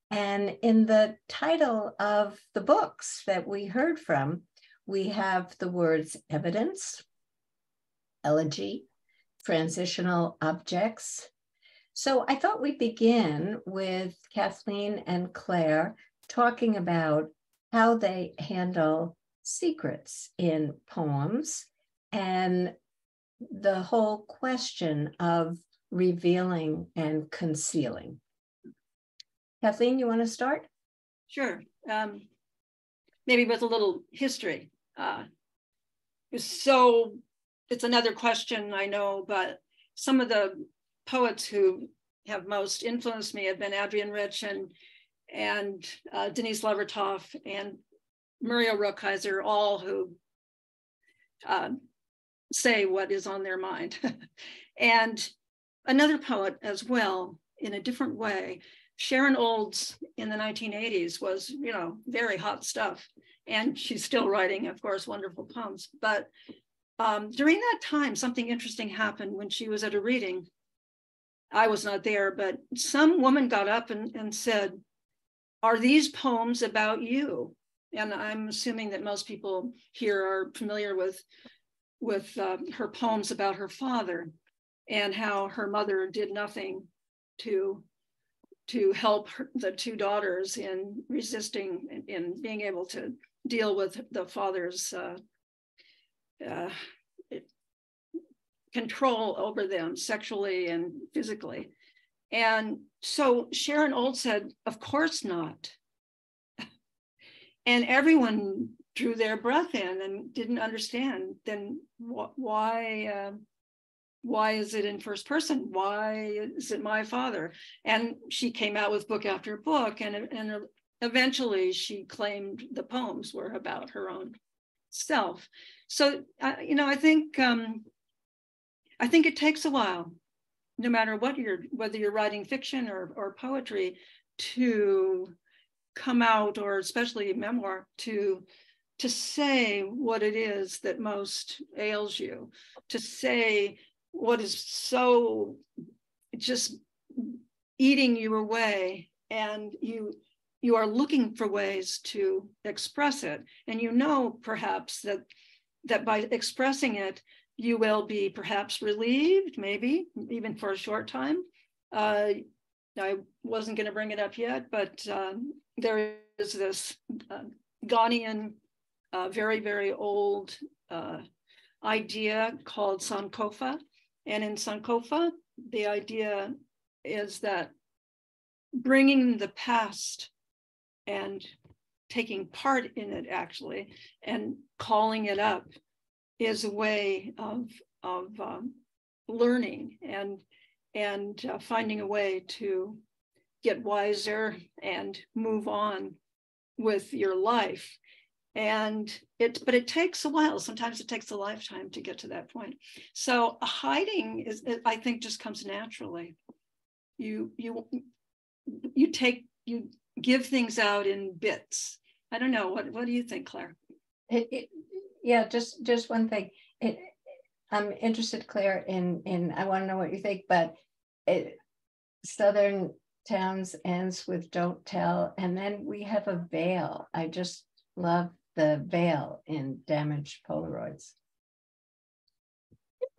B: And in the title of the books that we heard from, we have the words evidence, elegy, transitional objects. So I thought we'd begin with Kathleen and Claire talking about how they handle secrets in poems and the whole question of revealing and concealing. Kathleen, you want to start?
C: Sure. Maybe with a little history. So it's another question, I know, but some of the poets who have most influenced me have been Adrienne Rich and Denise Levertov and Muriel Rukeyser, all who say what is on their mind. And another poet as well, in a different way, Sharon Olds in the 1980s was, very hot stuff. And she's still writing, of course, wonderful poems. But during that time, something interesting happened when she was at a reading. I was not there, but some woman got up and said, "Are these poems about you?" And I'm assuming that most people here are familiar with her poems about her father and how her mother did nothing to help the 2 daughters in resisting, in being able to deal with the father's control over them sexually and physically. And so Sharon Olds said, "Of course not." And everyone drew their breath in and didn't understand. Then why is it in first person? Why is it my father? And she came out with book after book, and eventually she claimed the poems were about her own self. So I think it takes a while, no matter whether you're writing fiction or poetry, to come out, or especially memoir, to say what it is that most ails you, to say what is so just eating you away, and you are looking for ways to express it. And perhaps that by expressing it, you will be perhaps relieved, maybe even for a short time. I wasn't going to bring it up yet, but there is this Ghanaian, very, very old idea called Sankofa. And in Sankofa, the idea is that bringing the past and taking part in it, actually, and calling it up, is a way of learning and finding a way to get wiser and move on with your life. But it takes a while. Sometimes it takes a lifetime to get to that point. So hiding is, I think, just comes naturally. You give things out in bits. I don't know. What do you think, Claire?
B: Yeah, just one thing. I'm interested, Claire, in I want to know what you think, but Southern Towns ends with "don't tell," and then we have a veil. I just love the veil in Damaged Polaroids.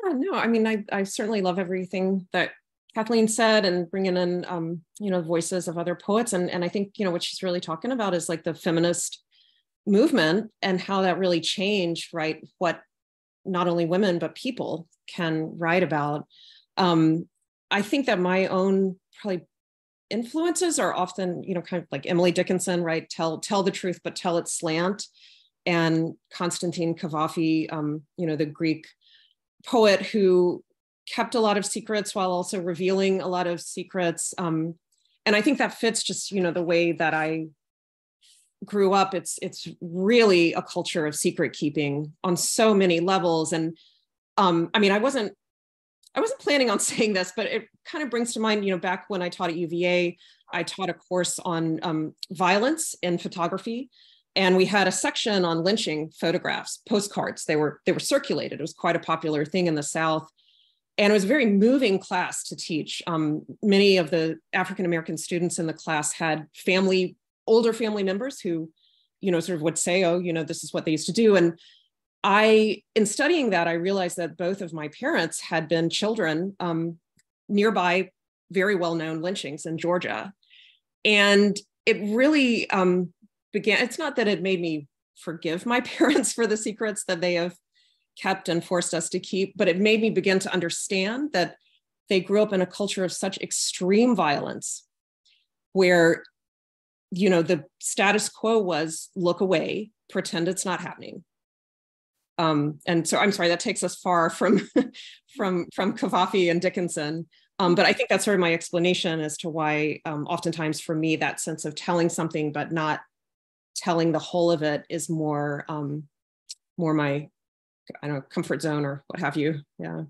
D: Yeah, no, I mean, I certainly love everything that Kathleen said, and bringing in, voices of other poets. And I think, what she's really talking about is like the feminist movement and how that really changed, right? What not only women, but people can write about. I think that my own probably influences are often, kind of like Emily Dickinson, right? Tell the truth, but tell it slant. And Konstantin Cavafy, the Greek poet who kept a lot of secrets while also revealing a lot of secrets. And I think that fits just, the way that I grew up. It's really a culture of secret keeping on so many levels. And I wasn't planning on saying this, but it kind of brings to mind, back when I taught at UVA, I taught a course on violence in photography. And we had a section on lynching photographs, postcards. They were circulated. It was quite a popular thing in the South. And it was a very moving class to teach. Many of the African-American students in the class had older family members who, sort of would say, oh, this is what they used to do. And in studying that, I realized that both of my parents had been children nearby very well-known lynchings in Georgia. And it really began, it's not that it made me forgive my parents for the secrets that they have kept and forced us to keep, but it made me begin to understand that they grew up in a culture of such extreme violence where, the status quo was look away, pretend it's not happening. And so I'm sorry, that takes us far from Cavafy and Dickinson. But I think that's sort of my explanation as to why oftentimes for me, that sense of telling something, but not telling the whole of it is more my, comfort zone or what have you. Yeah.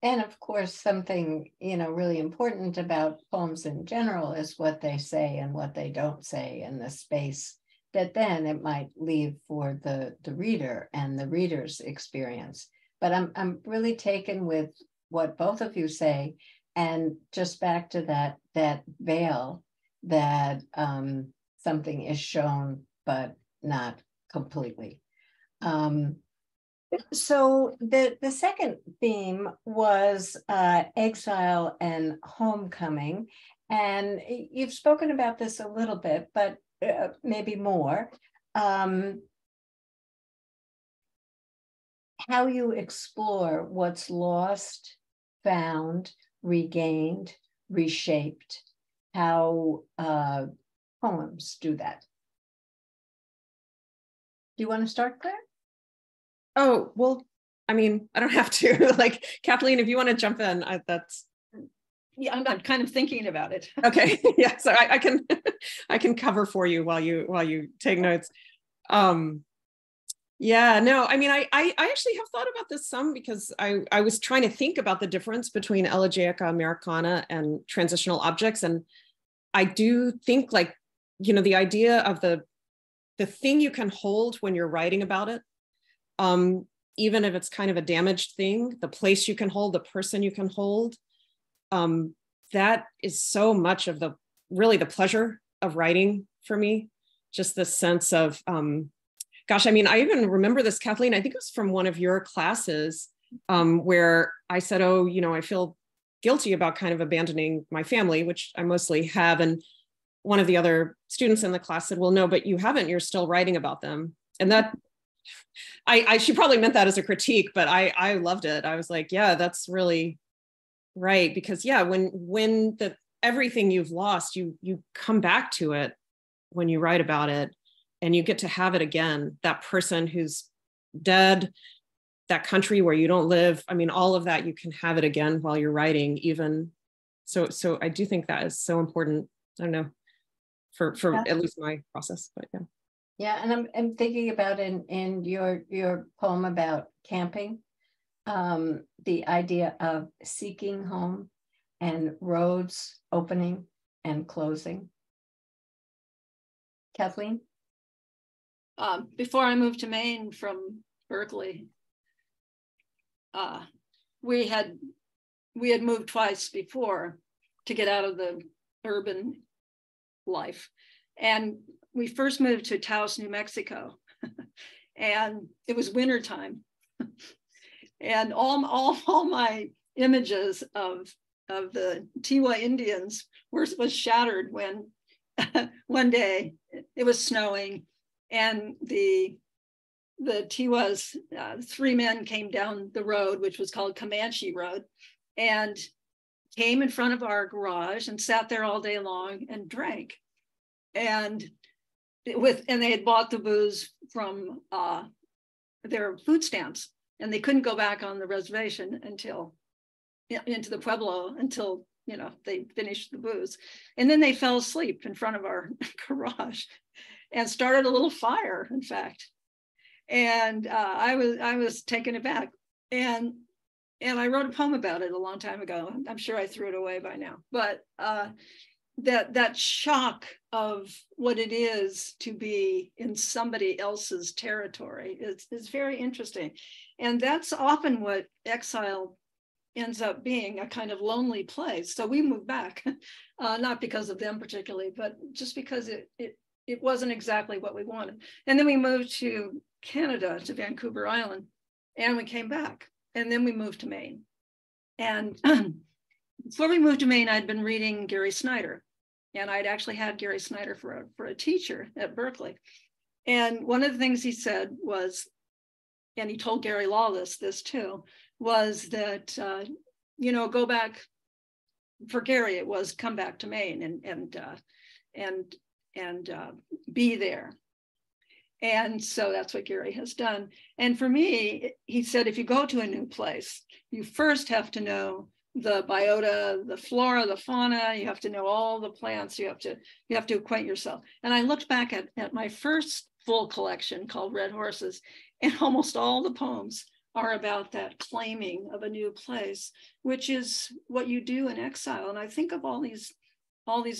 B: And of course, something, really important about poems in general is what they say and what they don't say, and the space that then it might leave for the reader and the reader's experience. But I'm really taken with what both of you say, and just back to that veil that something is shown but not completely. So the second theme was exile and homecoming, and you've spoken about this a little bit, but maybe more. How you explore what's lost, found, regained, reshaped, how poems do that. Do you want to start, Claire?
D: Oh, well, I don't have to. Like, Kathleen, if you want to jump in, that's.
C: Yeah, I'm kind of thinking about it.
D: Okay, yeah, so I can cover for you while you take notes. Yeah, no, I actually have thought about this some, because I was trying to think about the difference between Elegiaca, Americana, and transitional objects, and I do think, like, the idea of the thing you can hold when you're writing about it. Even if it's kind of a damaged thing, the place you can hold, the person you can hold, that is so much of the pleasure of writing for me. Just the sense of, gosh, I even remember this, Kathleen, I think it was from one of your classes, where I said, oh, I feel guilty about kind of abandoning my family, which I mostly have. And one of the other students in the class said, well, no, but you haven't, you're still writing about them. And that, she probably meant that as a critique, but I loved it. I was like, yeah, that's really right. Because yeah, when everything you've lost, you come back to it when you write about it, and you get to have it again, that person who's dead, that country where you don't live. I mean, all of that, you can have it again while you're writing, even. So I do think that is so important. I don't know, for at least my process, but yeah.
B: Yeah, and I'm thinking about in your poem about camping, the idea of seeking home and roads opening and closing. Kathleen?
C: Before I moved to Maine from Berkeley, we had moved twice before to get out of the urban life. And we first moved to Taos, New Mexico, and it was wintertime. And all my images of the Tiwa Indians was shattered when one day it was snowing, and the Tiwas, 3 men came down the road, which was called Comanche Road, and came in front of our garage and sat there all day long and drank. And they had bought the booze from their food stamps, and they couldn't go back on the reservation until into the Pueblo until they finished the booze. And then they fell asleep in front of our garage and started a little fire, in fact. And I was taken aback, and I wrote a poem about it a long time ago. I'm sure I threw it away by now, but that shock of what it is to be in somebody else's territory is very interesting. And that's often what exile ends up being, a kind of lonely place. So we moved back, not because of them particularly, but just because it wasn't exactly what we wanted. And then we moved to Canada, to Vancouver Island, and we came back. And then we moved to Maine. And before we moved to Maine, I'd been reading Gary Snyder. And I'd actually had Gary Snyder for a teacher at Berkeley. And one of the things he said was, and he told Gary Lawless this too, was that, go back, for Gary, it was come back to Maine and be there. And so that's what Gary has done. And for me, he said, if you go to a new place, you first have to know the biota, the flora, the fauna. You have to know all the plants. You have to acquaint yourself. And I looked back at my first full collection called Red Horses, and almost all the poems are about that claiming of a new place, which is what you do in exile. And I think of all these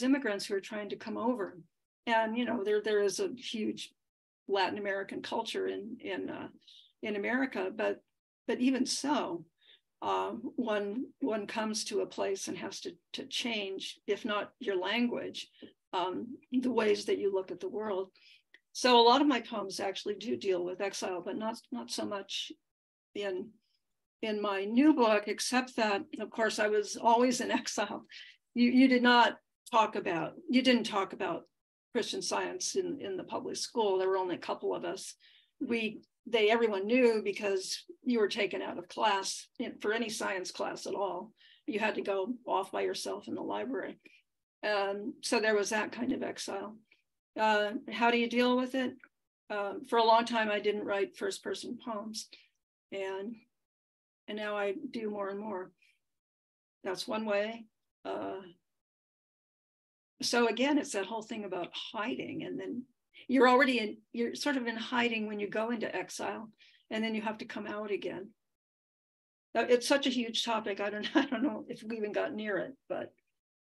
C: immigrants who are trying to come over, and there is a huge Latin American culture in America, but even so, one comes to a place and has to change, if not your language, the ways that you look at the world. So a lot of my poems actually do deal with exile, but not so much in my new book, except that, of course, I was always in exile. You didn't talk about Christian Science in the public school. There were only a couple of us. Everyone knew, because you were taken out of class for any science class at all. You had to go off by yourself in the library. So there was that kind of exile. How do you deal with it? For a long time, I didn't write first-person poems, and now I do more and more. That's one way. So again, it's that whole thing about hiding, and then you're sort of in hiding when you go into exile, and then you have to come out again. It's such a huge topic. I don't know if we even got near it, but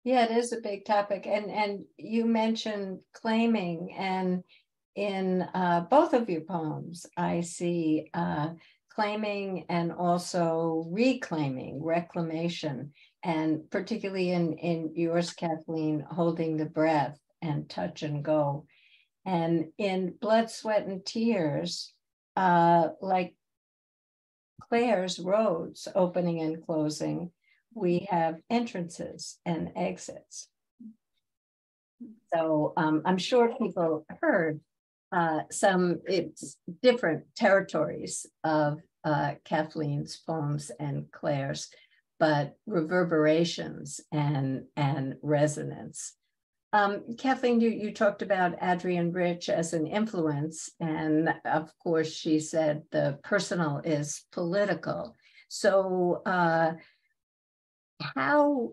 B: yeah, it is a big topic. And you mentioned claiming, and in both of your poems, I see claiming and also reclaiming, reclamation, and particularly in yours, Kathleen, holding the breath and touch and go. And in Blood, Sweat, and Tears, like Claire's roads opening and closing, we have entrances and exits. So I'm sure people heard it's different territories of Kathleen's poems and Claire's, but reverberations and resonance. Kathleen, you talked about Adrienne Rich as an influence, and of course she said the personal is political. So how,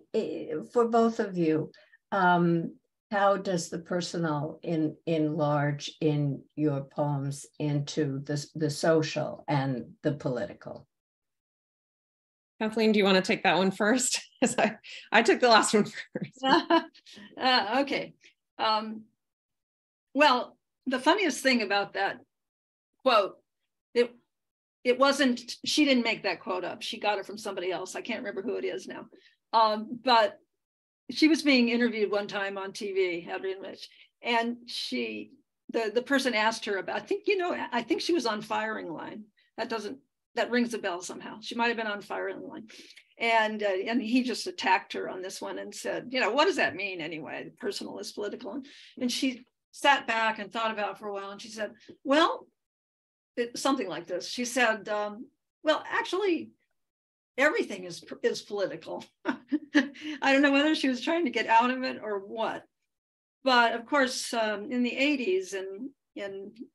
B: for both of you, how does the personal enlarge in your poems into the social and the political?
D: Kathleen, do you want to take that one first? I took the last one first.
C: Okay. Well, the funniest thing about that quote, it wasn't, she didn't make that quote up. She got it from somebody else. I can't remember who it is now. But she was being interviewed one time on TV, Adrienne Rich, and the person asked her about, I think she was on firing line. That rings a bell somehow. She might have been on firing line. And he just attacked her on this one and said, what does that mean anyway? Personal is political. And she sat back and thought about it for a while. And she said, well, something like this. She said, well, actually, everything is political. I don't know whether she was trying to get out of it or what. But of course, in the 80s and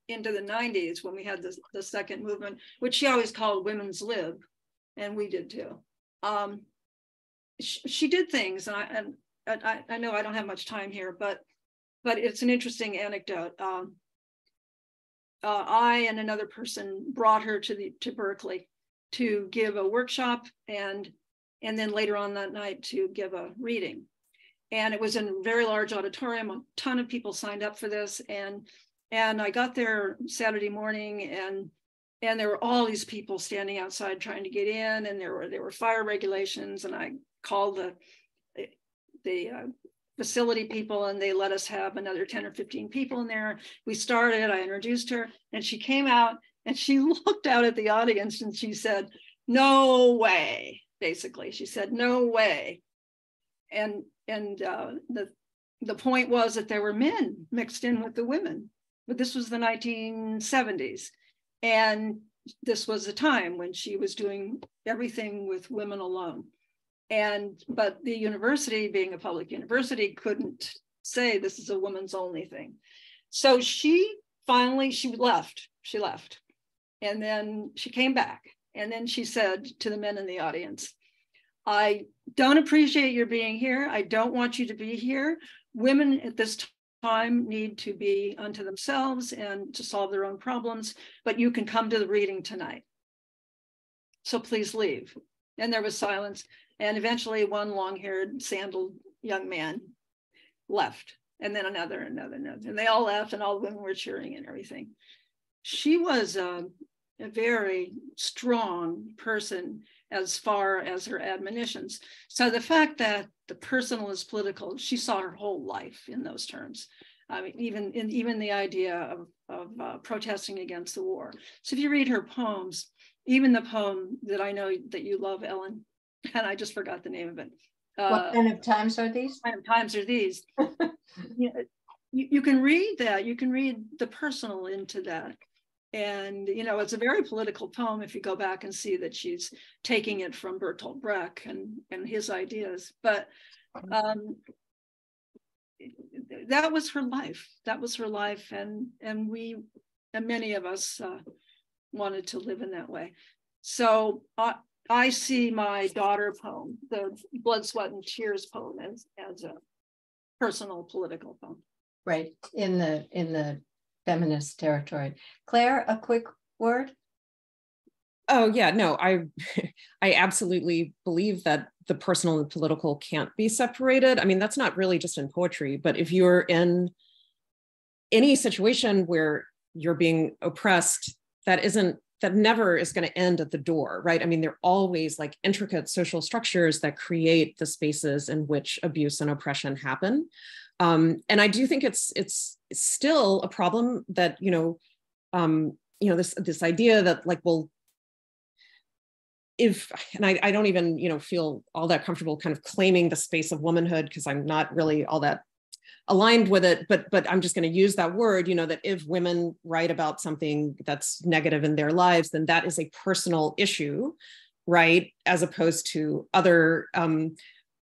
C: into the 90s, when we had the second movement, which she always called women's lib, and we did too. She did things, and I know I don't have much time here, but it's an interesting anecdote. I and another person brought her to Berkeley to give a workshop, and then later on that night to give a reading. And it was in a very large auditorium. A ton of people signed up for this, and I got there Saturday morning, and there were all these people standing outside trying to get in, and there were fire regulations, and I called the facility people, and they let us have another 10 or 15 people in there. We started, I introduced her, and she came out, and she looked out at the audience, and she said, "No way," basically. She said, "No way." And the point was that there were men mixed in with the women, but this was the 1970s. And this was a time when she was doing everything with women alone. But the university, being a public university, couldn't say this is a woman's only thing. So she left. And then she came back. And then she said to the men in the audience, "I don't appreciate your being here. I don't want you to be here. Women at this time need to be unto themselves and to solve their own problems, but you can come to the reading tonight. So please leave." And there was silence. And eventually one long-haired, sandaled young man left. And then another. And they all left, and all the women were cheering and everything. She was a very strong person as far as her admonitions. So the fact that the personal is political, she saw her whole life in those terms. I mean, even the idea of protesting against the war. So if you read her poems, even the poem that I know that you love, Ellen, and I just forgot the name of it.
B: What kind of times are these?
C: What kind of times are these? You can read that. You can read the personal into that. And, it's a very political poem if you go back and see that she's taking it from Bertolt Brecht and his ideas. But that was her life. That was her life. And many of us wanted to live in that way. So I see my daughter poem, the Blood, Sweat, and Tears poem, as a personal political poem.
B: Right, in the feminist territory. Claire, a quick word?
D: Oh yeah, no, I absolutely believe that the personal and political can't be separated. I mean, that's not really just in poetry, but if you're in any situation where you're being oppressed, that never is going to end at the door, right? I mean, there are always like intricate social structures that create the spaces in which abuse and oppression happen. And I do think it's still a problem that, this idea that like, well, I don't even, feel all that comfortable kind of claiming the space of womanhood because I'm not really all that aligned with it, but I'm just going to use that word, that if women write about something that's negative in their lives, then that is a personal issue, right? As opposed to other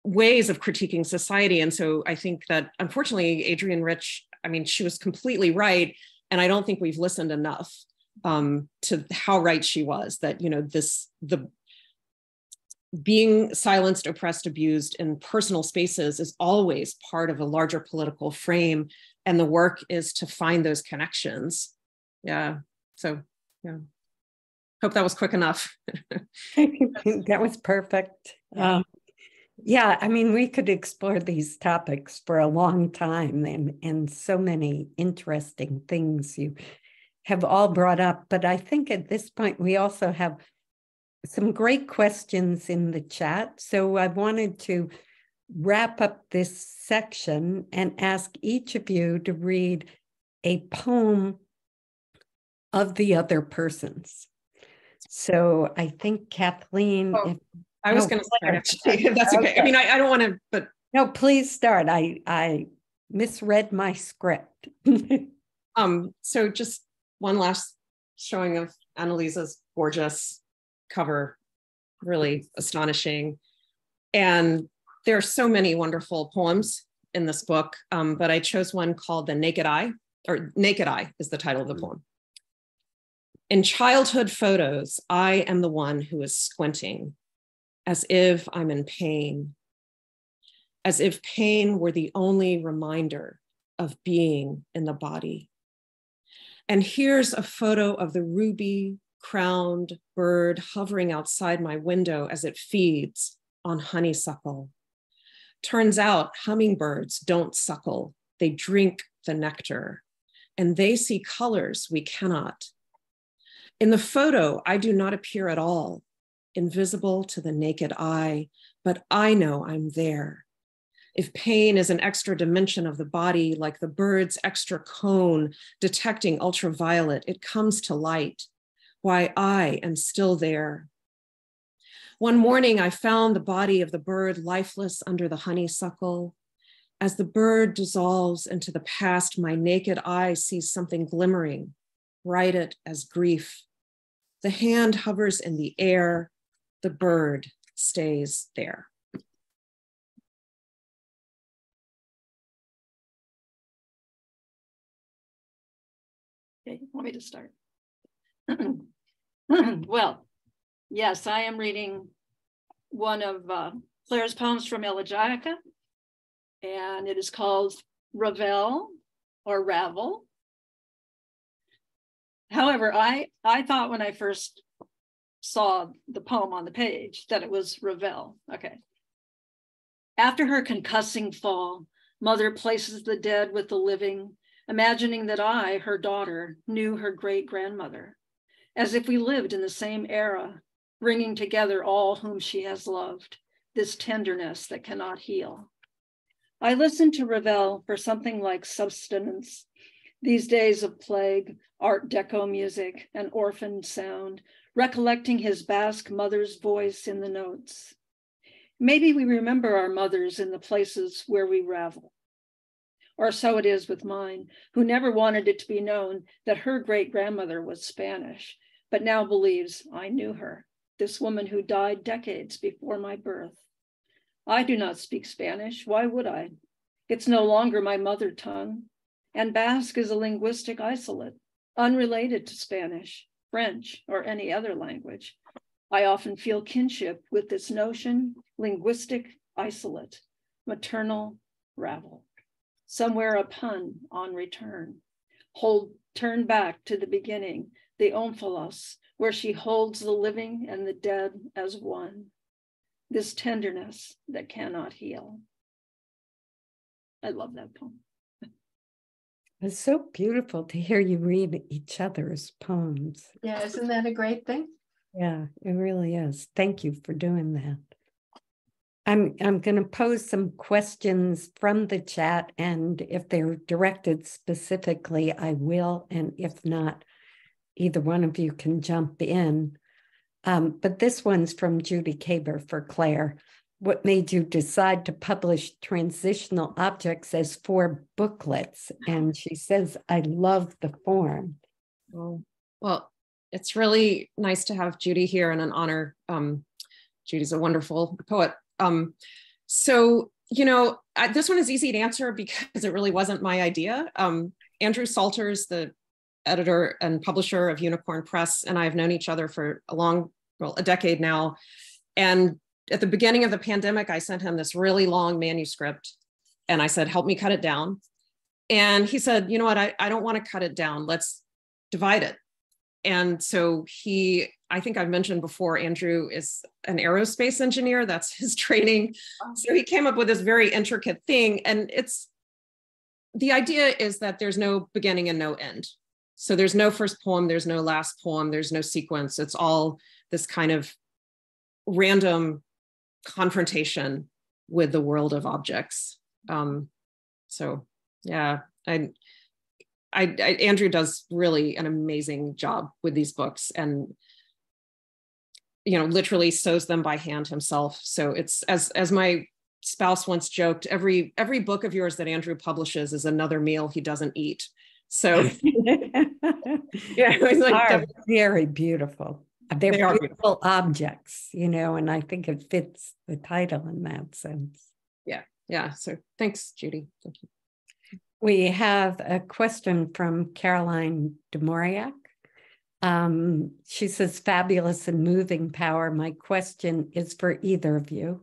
D: ways of critiquing society. And so I think that unfortunately, Adrienne Rich, I mean, she was completely right. And I don't think we've listened enough to how right she was, that, you know, the being silenced, oppressed, abused in personal spaces is always part of a larger political frame. And the work is to find those connections. Yeah. So, yeah. Hope that was quick enough.
A: That was perfect. Yeah, I mean, we could explore these topics for a long time, and so many interesting things you have all brought up. But I think at this point, we also have some great questions in the chat. So I wanted to wrap up this section and ask each of you to read a poem of the other person's. So I think Kathleen,
D: I was going to start, actually, if that's okay. I mean, I don't want to, but.
A: No, please start. I misread my script.
D: So just one last showing of Annalisa's gorgeous cover, really astonishing. And there are so many wonderful poems in this book, but I chose one called The Naked Eye, or Naked Eye is the title of the poem. In childhood photos, I am the one who is squinting, as if I'm in pain, as if pain were the only reminder of being in the body. And here's a photo of the ruby-crowned bird hovering outside my window as it feeds on honeysuckle. Turns out hummingbirds don't suckle, they drink the nectar, and they see colors we cannot. In the photo, I do not appear at all, invisible to the naked eye, but I know I'm there. If pain is an extra dimension of the body, like the bird's extra cone detecting ultraviolet, it comes to light. Why, I am still there. One morning, I found the body of the bird lifeless under the honeysuckle. As the bird dissolves into the past, my naked eye sees something glimmering, bright as grief. The hand hovers in the air, the bird stays there.
C: Okay, you want me to start? Well, yes, I am reading one of Claire's poems from Elegiaca, and it is called Ravel or Ravel. However, I thought when I first saw the poem on the page that it was Ravel. Okay. After her concussing fall, mother places the dead with the living, imagining that I, her daughter, knew her great-grandmother, as if we lived in the same era, bringing together all whom she has loved, this tenderness that cannot heal. I listened to Ravel for something like sustenance. These days of plague, Art Deco music, and orphaned sound, recollecting his Basque mother's voice in the notes. Maybe we remember our mothers in the places where we ravel. Or so it is with mine, who never wanted it to be known that her great-grandmother was Spanish, but now believes I knew her, this woman who died decades before my birth. I do not speak Spanish. Why would I? It's no longer my mother tongue. And Basque is a linguistic isolate, unrelated to Spanish, French, or any other language. I often feel kinship with this notion, linguistic isolate, maternal ravel. Somewhere a pun on return. Turn back to the beginning, the omphalos, where she holds the living and the dead as one. This tenderness that cannot heal. I love that poem.
A: It's so beautiful to hear you read each other's poems.
B: Yeah, isn't that a great thing?
A: Yeah, it really is. Thank you for doing that. I'm going to pose some questions from the chat, and if they're directed specifically, I will, and if not, either one of you can jump in. But this one's from Judy Kaber for Claire. What made you decide to publish Transitional Objects as 4 booklets? And she says, I love the form.
D: Oh, well, it's really nice to have Judy here and an honor. Judy's a wonderful poet. So, this one is easy to answer because it really wasn't my idea. Andrew Salters, the editor and publisher of Unicorn Press, and I have known each other for a decade now. And at the beginning of the pandemic, I sent him this really long manuscript and I said, help me cut it down. And he said, you know what, I don't want to cut it down. Let's divide it. And so I think I've mentioned before, Andrew is an aerospace engineer. That's his training. So he came up with this very intricate thing. And the idea is that there's no beginning and no end. So there's no first poem, there's no last poem, there's no sequence. It's all this kind of random confrontation with the world of objects. So yeah, Andrew does really an amazing job with these books, and literally sews them by hand himself. So it's as my spouse once joked, every book of yours that Andrew publishes is another meal he doesn't eat. So yeah, it's like
A: very beautiful. They're beautiful objects, and I think it fits the title in that sense.
D: Yeah. So thanks, Judy. Thank you.
A: We have a question from Caroline Demoriak. She says, fabulous and moving power. My question is for either of you.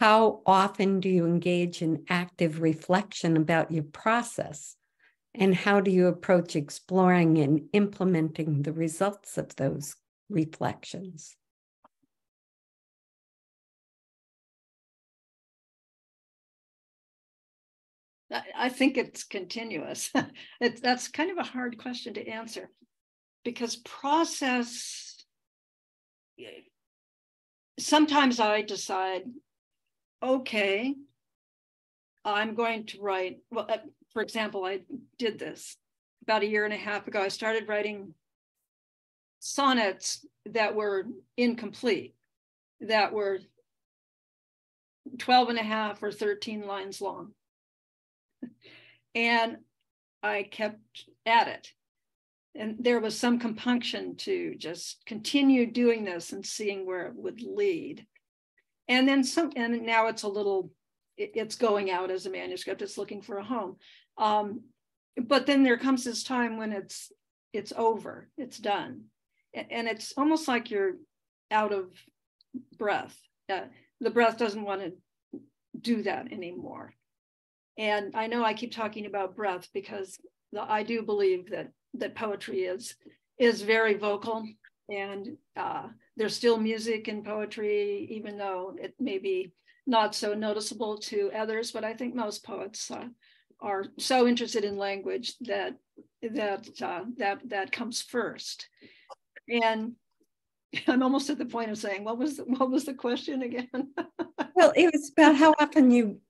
A: How often do you engage in active reflection about your process? And how do you approach exploring and implementing the results of those reflections?
C: I think it's continuous. That's kind of a hard question to answer, because process, sometimes I decide, okay, I'm going to write, well, for example, I did this about a year and a half ago. I started writing sonnets that were incomplete, that were 12 and a half or 13 lines long. And I kept at it. And there was some compunction to just continue doing this and seeing where it would lead. And then and now it's going out as a manuscript, it's looking for a home. But then there comes this time when it's over, it's done. And it's almost like you're out of breath. The breath doesn't want to do that anymore. And I know I keep talking about breath because I do believe that poetry is very vocal, and there's still music in poetry, even though it may be not so noticeable to others. But I think most poets are so interested in language that comes first. And I'm almost at the point of saying, what was the question again?
A: Well, it was about how often you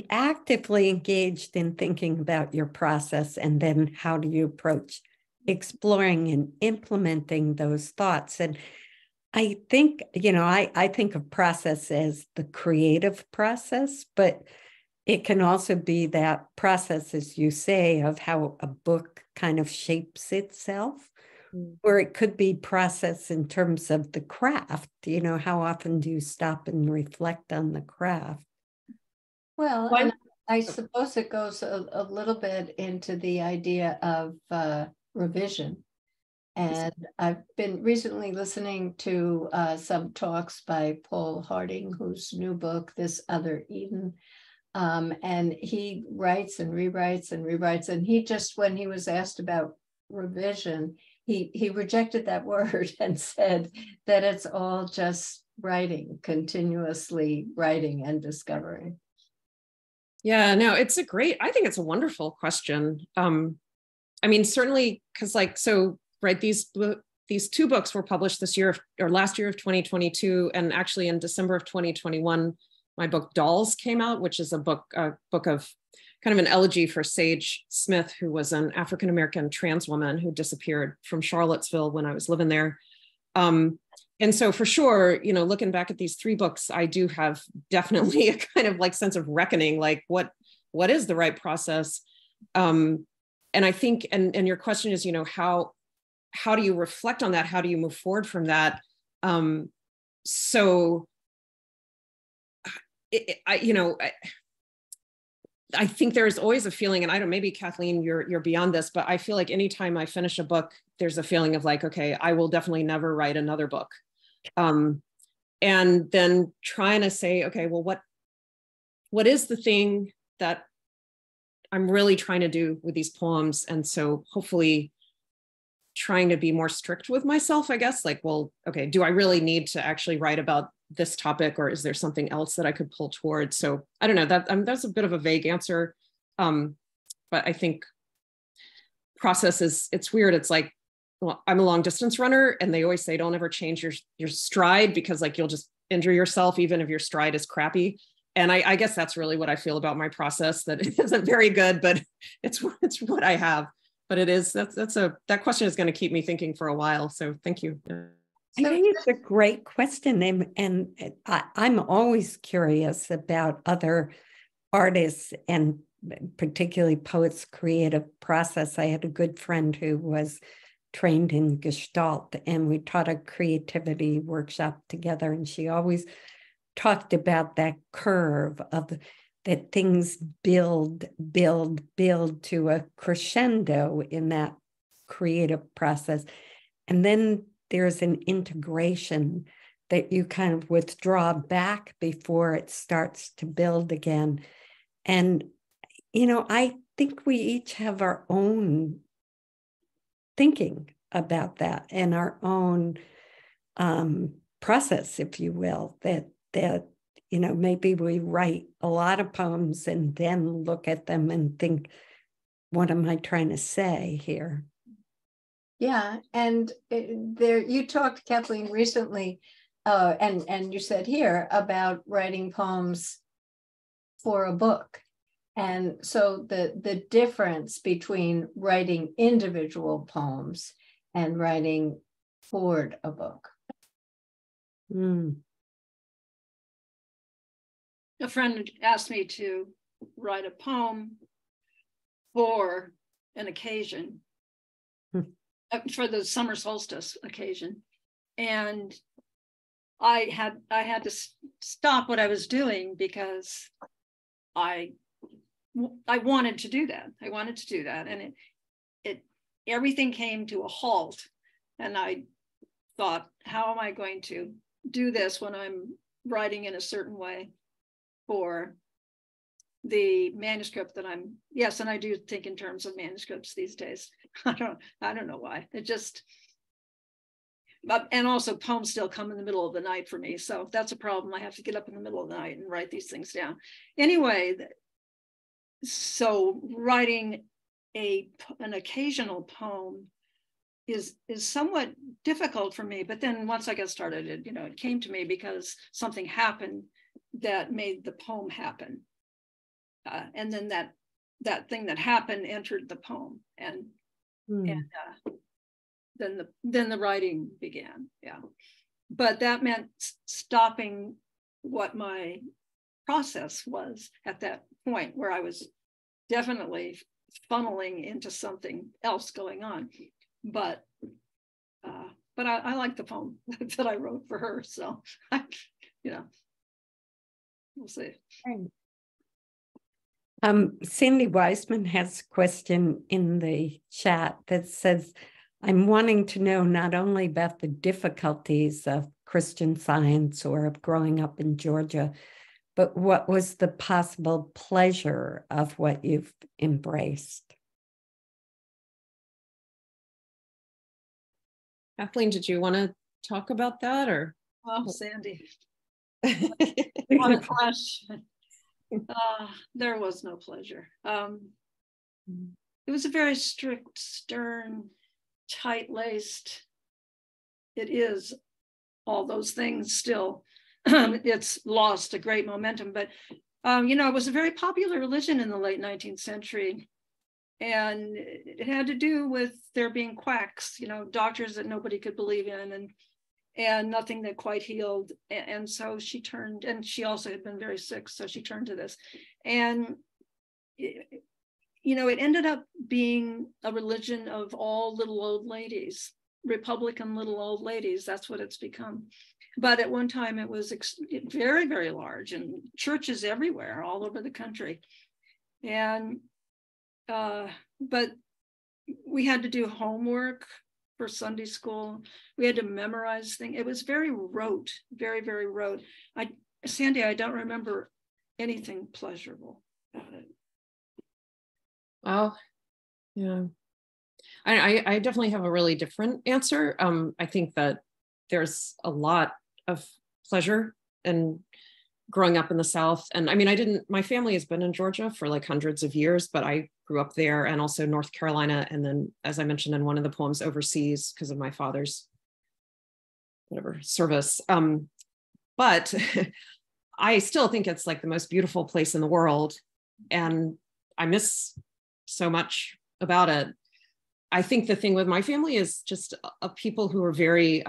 A: actively engaged in thinking about your process, and then how do you approach exploring and implementing those thoughts. And I think, I think of process as the creative process, but it can also be that process, as you say, of how a book kind of shapes itself. Or it could be process in terms of the craft. How often do you stop and reflect on the craft?
B: Well, and I suppose it goes a little bit into the idea of revision. And I've been recently listening to some talks by Paul Harding, whose new book, This Other Eden. And he writes and rewrites and rewrites. And he just, when he was asked about revision, he rejected that word and said that it's all just writing, continuously writing and discovering.
D: Yeah, no, I think it's a wonderful question. I mean, certainly, because right, these two books were published this year or last year of 2022, and actually in December of 2021, my book Dolls came out, which is a book of kind of an elegy for Sage Smith, who was an African-American trans woman who disappeared from Charlottesville when I was living there. And so for sure, looking back at these three books, I do have definitely a kind of sense of reckoning, what is the right process? And I think, and your question is, how do you reflect on that? How do you move forward from that? So I think there's always a feeling, and I don't, maybe Kathleen, you're beyond this, but I feel like anytime I finish a book, there's a feeling of like, okay, I will definitely never write another book. And then trying to say, okay, well, what is the thing that I'm really trying to do with these poems? And so hopefully trying to be more strict with myself, I guess, like, well, okay, do I really need to actually write about this topic, or is there something else that I could pull towards? So I don't know, that's a bit of a vague answer. But I think process is, it's weird. It's like, well, I'm a long distance runner, and they always say, don't ever change your stride, because like you'll just injure yourself, even if your stride is crappy. And I guess that's really what I feel about my process, that it isn't very good, but it's what I have. But it is, that question is going to keep me thinking for a while. So thank you.
A: I think it's a great question. And I'm always curious about other artists, and particularly poets' creative process. I had a good friend who was trained in Gestalt, and we taught a creativity workshop together, and she always talked about that curve of that things build to a crescendo in that creative process. And then there's an integration that you kind of withdraw back before it starts to build again. And, I think we each have our own thinking about that, and our own process, if you will, that maybe we write a lot of poems and then look at them and think, what am I trying to say here?
B: Yeah, and you talked, Kathleen, recently, and you said here about writing poems for a book. And so the difference between writing individual poems and writing toward a book.
C: A friend asked me to write a poem for an occasion, for the summer solstice occasion. And I had to stop what I was doing, because I wanted to do that. And everything came to a halt. And I thought, how am I going to do this when I'm writing in a certain way for the manuscript that yes, and I do think in terms of manuscripts these days. I don't know why. And also poems still come in the middle of the night for me. So that's a problem. I have to get up in the middle of the night and write these things down. Anyway, so writing an occasional poem is somewhat difficult for me. But then once I got started, it came to me because something happened that made the poem happen. And then that thing that happened entered the poem, and then the writing began. Yeah, but that meant stopping what my process was at that point, where I was definitely funneling into something else going on. But I like the poem that I wrote for her, so we'll see.
A: Sandy Wiseman has a question in the chat that says, I'm wanting to know not only about the difficulties of Christian Science or of growing up in Georgia, but what was the possible pleasure of what you've embraced?
D: Kathleen, did you want to talk about that, or?
C: Well, Sandy, what a question. There was no pleasure. It was a very strict, stern, tight-laced. It is all those things still. It's lost a great momentum, but it was a very popular religion in the late 19th century. And it had to do with there being quacks, doctors that nobody could believe in, and nothing that quite healed. And so she turned, and she also had been very sick, so she turned to this. And, it ended up being a religion of all little old ladies. Republican little old ladies. That's what it's become. But at one time it was very, very large, and churches everywhere, all over the country. And, but we had to do homework for Sunday school. We had to memorize things. It was very rote, very, very rote. Sandy, I don't remember anything pleasurable about it.
D: Well, yeah. I definitely have a really different answer. I think that there's a lot of pleasure in growing up in the South. And I mean, my family has been in Georgia for like hundreds of years, but I grew up there, and also North Carolina. And then, as I mentioned in one of the poems, overseas because of my father's service. But I still think it's like the most beautiful place in the world. And I miss so much about it. I think the thing with my family is just people who are very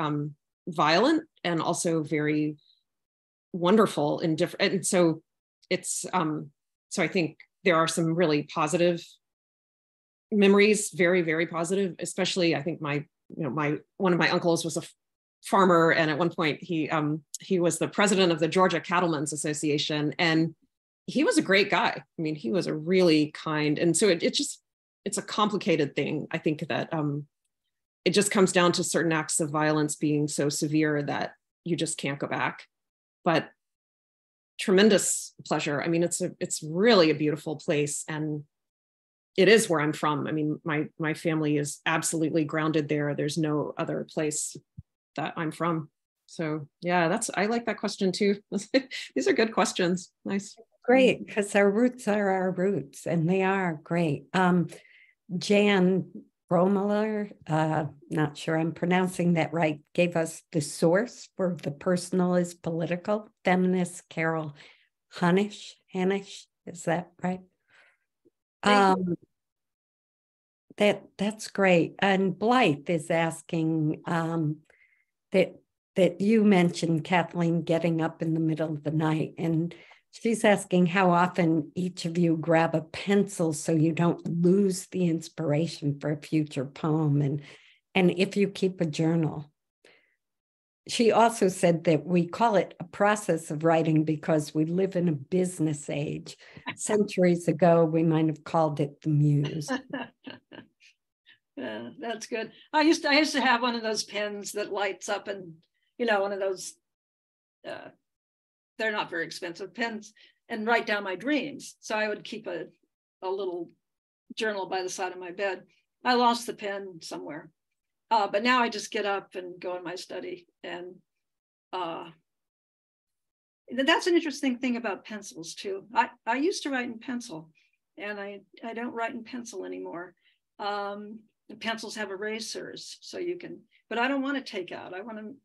D: violent and also very wonderful and different. And so it's, so I think there are some really positive memories, very, very positive, especially I think one of my uncles was a farmer. And at one point he was the president of the Georgia Cattlemen's Association. And he was a great guy. I mean, he was a really kind, and so it's a complicated thing. I think that it just comes down to certain acts of violence being so severe that you just can't go back. But tremendous pleasure. I mean, it's really a beautiful place, and it is where I'm from. I mean, my family is absolutely grounded there. There's no other place that I'm from. So yeah, I like that question too. These are good questions. Nice.
A: Great, because our roots are our roots, and they are great. Jan Bromeler, not sure I'm pronouncing that right, gave us the source for The Personal is Political, feminist Carol Hanisch, is that right? That's great. And Blythe is asking that you mentioned, Kathleen, getting up in the middle of the night, and she's asking how often each of you grab a pencil so you don't lose the inspiration for a future poem, and if you keep a journal. She also said that we call it a process of writing because we live in a business age. Centuries ago, we might have called it the muse.
C: Yeah, that's good. I used to have one of those pens that lights up, and one of those. They're not very expensive pens, and write down my dreams. So I would keep a little journal by the side of my bed. I lost the pen somewhere, but now I just get up and go in my study. And that's an interesting thing about pencils too. I used to write in pencil, and I don't write in pencil anymore. The pencils have erasers, so you can, but I don't want to take out. I want to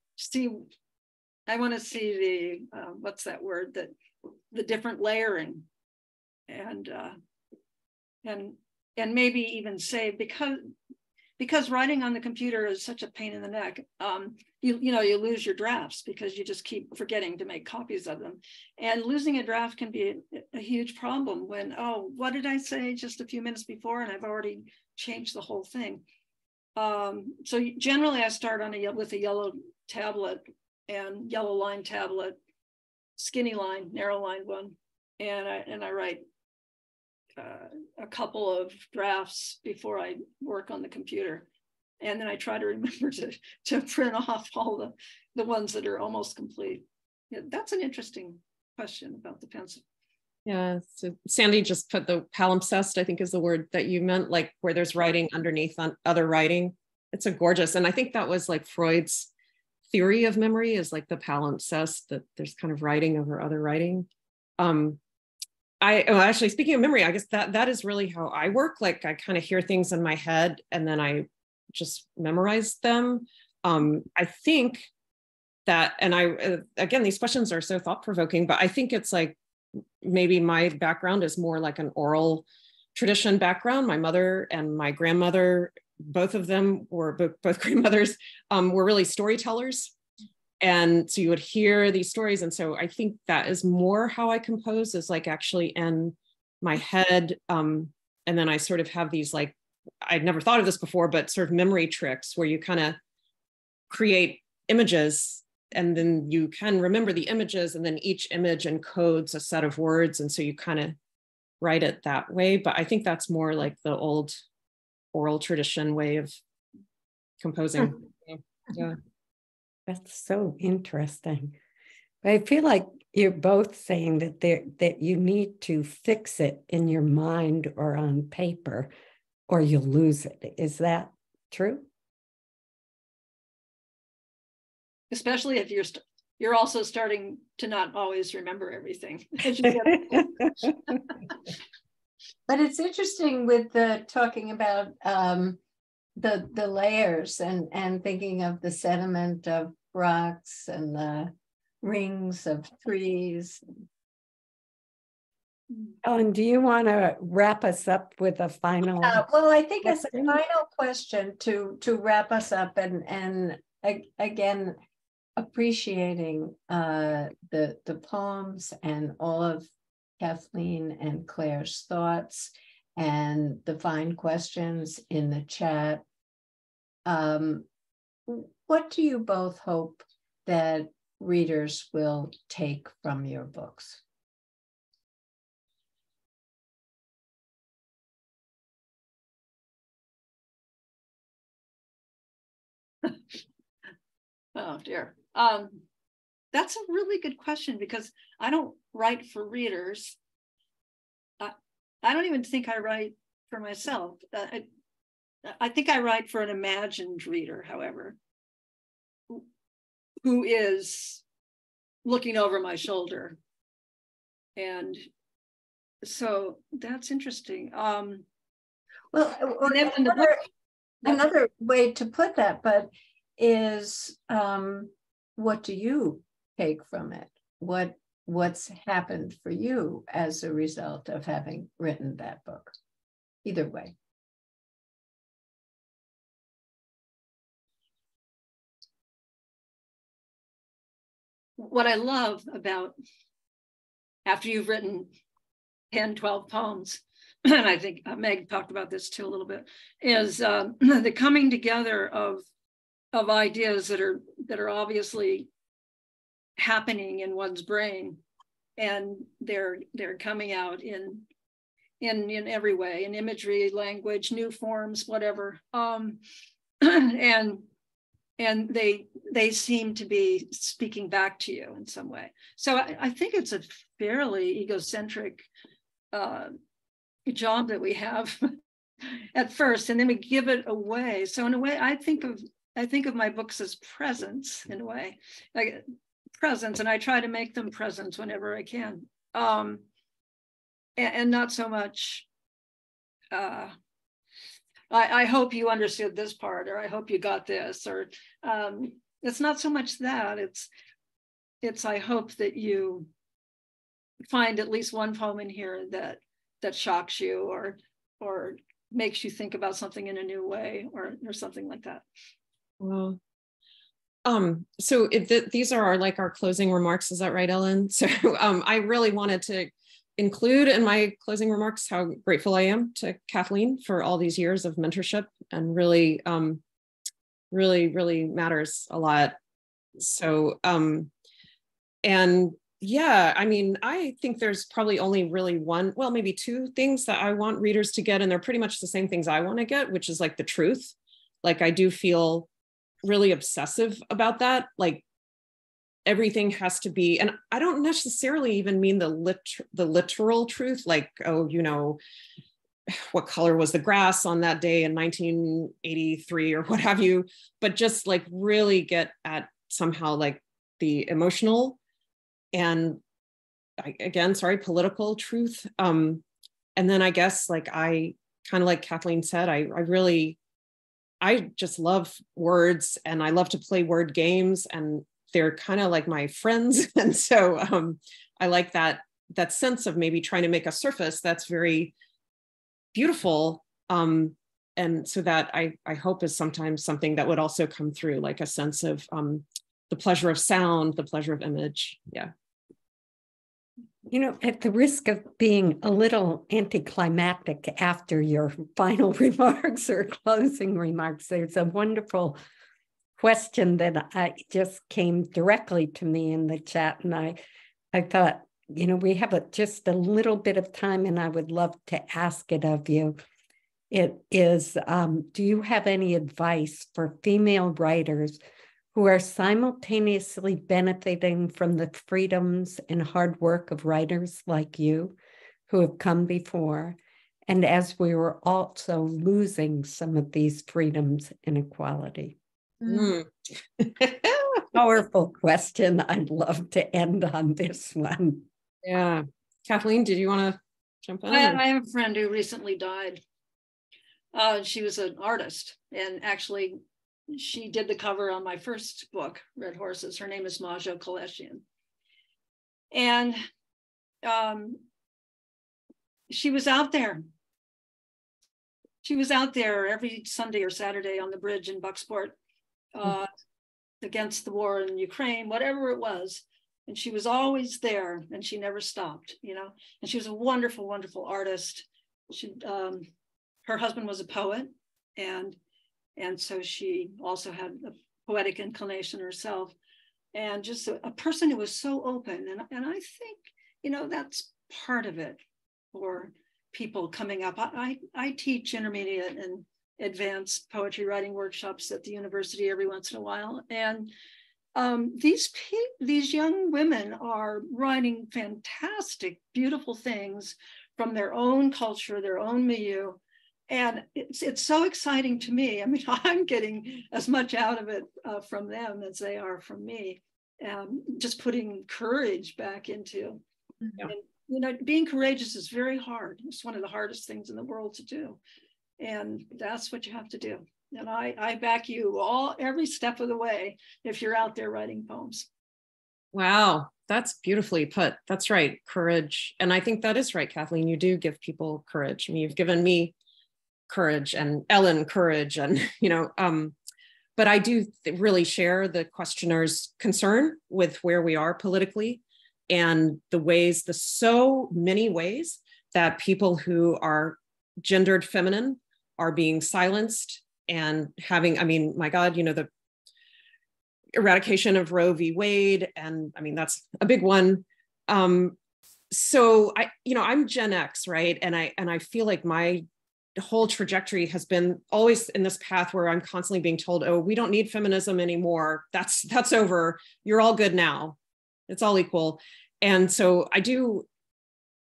C: see the what's that word, that the different layering, and maybe even say, because writing on the computer is such a pain in the neck. You lose your drafts because you just keep forgetting to make copies of them, and losing a draft can be a huge problem when, oh, what did I say just a few minutes before, and I've already changed the whole thing. So generally I start with a yellow tablet, and yellow line tablet, skinny line, narrow line one. And I write a couple of drafts before I work on the computer. And then I try to remember to print off all the ones that are almost complete. Yeah, that's an interesting question about the pencil.
D: Yeah, so Sandy just put the palimpsest, I think is the word that you meant, like where there's writing underneath on other writing. It's a gorgeous, and I think that was like Freud's theory of memory, is like the palimpsest, that there's kind of writing over other writing. Actually, speaking of memory, I guess that is really how I work. Like I kind of hear things in my head and then I just memorize them. I think that, and again, these questions are so thought-provoking, but I think it's like, maybe my background is more like an oral tradition background. My mother and my grandmother, both of them were, both grandmothers were really storytellers. And so you would hear these stories. And so I think that is more how I compose, is like actually in my head. And then I sort of have these, like, I'd never thought of this before, but sort of memory tricks where you kind of create images, and then you can remember the images, and then each image encodes a set of words. And so you kind of write it that way. But I think that's more like the old oral tradition way of composing. Yeah.
A: That's so interesting. But I feel like you're both saying that that you need to fix it in your mind or on paper, or you'll lose it. Is that true?
C: Especially if you're also starting to not always remember everything.
B: But it's interesting with the talking about the layers and thinking of the sediment of rocks and the rings of trees.
A: Ellen, do you want to wrap us up with a final?
B: Well, I think as a final question to wrap us up, and again, appreciating the poems and all of Kathleen and Claire's thoughts and the fine questions in the chat. What do you both hope that readers will take from your books?
C: Oh dear. That's a really good question, because I don't write for readers. I don't even think I write for myself. I think I write for an imagined reader, however, who is looking over my shoulder. And so that's interesting.
B: Well, another way to put that, but is what do you take from it? What's happened for you as a result of having written that book? Either way.
C: What I love about, after you've written 10, 12 poems, and I think Meg talked about this too a little bit, is the coming together of ideas that are obviously happening in one's brain, and they're coming out in every way, in imagery, language, new forms, whatever, and they seem to be speaking back to you in some way. So I think it's a fairly egocentric job that we have at first, and then we give it away. So in a way, I think of my books as presents, in a way, like presents, and I try to make them presents whenever I can, and not so much. I hope you understood this part, or I hope you got this, or it's not so much that. It's I hope that you find at least one poem in here that shocks you, or makes you think about something in a new way, or something like that.
D: Well, so these are our closing remarks. Is that right, Ellen? So I really wanted to include in my closing remarks how grateful I am to Kathleen for all these years of mentorship, and really, really matters a lot. So, and yeah, I mean, I think there's probably only really one, well, maybe two things that I want readers to get, and they're pretty much the same things I want to get, which is like the truth. Like, I do feel really obsessive about that. Like, everything has to be, and I don't necessarily even mean the literal truth, like, oh, you know, what color was the grass on that day in 1983 or what have you, but just like really get at somehow like the emotional and, again, sorry, political truth. And then I guess, like, I kind of, like Kathleen said, I just love words, and I love to play word games, and they're kind of like my friends. And so I like that sense of maybe trying to make a surface that's very beautiful. And so that I hope is sometimes something that would also come through, like a sense of the pleasure of sound, the pleasure of image. Yeah.
A: You know, at the risk of being a little anticlimactic after your final remarks or closing remarks, there's a wonderful question that I just came directly to me in the chat, and I thought, you know, we have just a little bit of time, and I would love to ask it of you. It is, do you have any advice for female writers who are simultaneously benefiting from the freedoms and hard work of writers like you who have come before, and as we were also losing some of these freedoms and equality?
D: Mm.
A: Powerful question. I'd love to end on this one.
D: Yeah. Kathleen, did you want to jump in?
C: I have a friend who recently died. She was an artist, and actually she did the cover on my first book, Red Horses. Her name is Majo Kaleshian. And she was out there. She was out there every Sunday or Saturday on the bridge in Bucksport against the war in Ukraine, whatever it was. And she was always there, and she never stopped, you know. And she was a wonderful, wonderful artist. She, her husband was a poet, and so she also had a poetic inclination herself, and just a person who was so open. And I think, you know, that's part of it for people coming up. I teach intermediate and advanced poetry writing workshops at the university every once in a while, and these young women are writing fantastic, beautiful things from their own culture, their own milieu, and it's so exciting to me. I mean, I'm getting as much out of it from them as they are from me. Just putting courage back into, and, you know, being courageous is very hard. It's one of the hardest things in the world to do. And that's what you have to do. And I back you every step of the way if you're out there writing poems.
D: Wow, that's beautifully put. That's right, courage. And I think that is right, Kathleen. You do give people courage. I mean, you've given me courage, and Ellen courage, and, you know, but I do really share the questioner's concern with where we are politically, and the so many ways that people who are gendered feminine are being silenced, and having, I mean, my God, you know, the eradication of Roe v. Wade, and I mean, that's a big one. So I'm Gen X, right? And I feel like my whole trajectory has been always in this path where I'm constantly being told, oh, we don't need feminism anymore. That's over. You're all good now. It's all equal. And so I do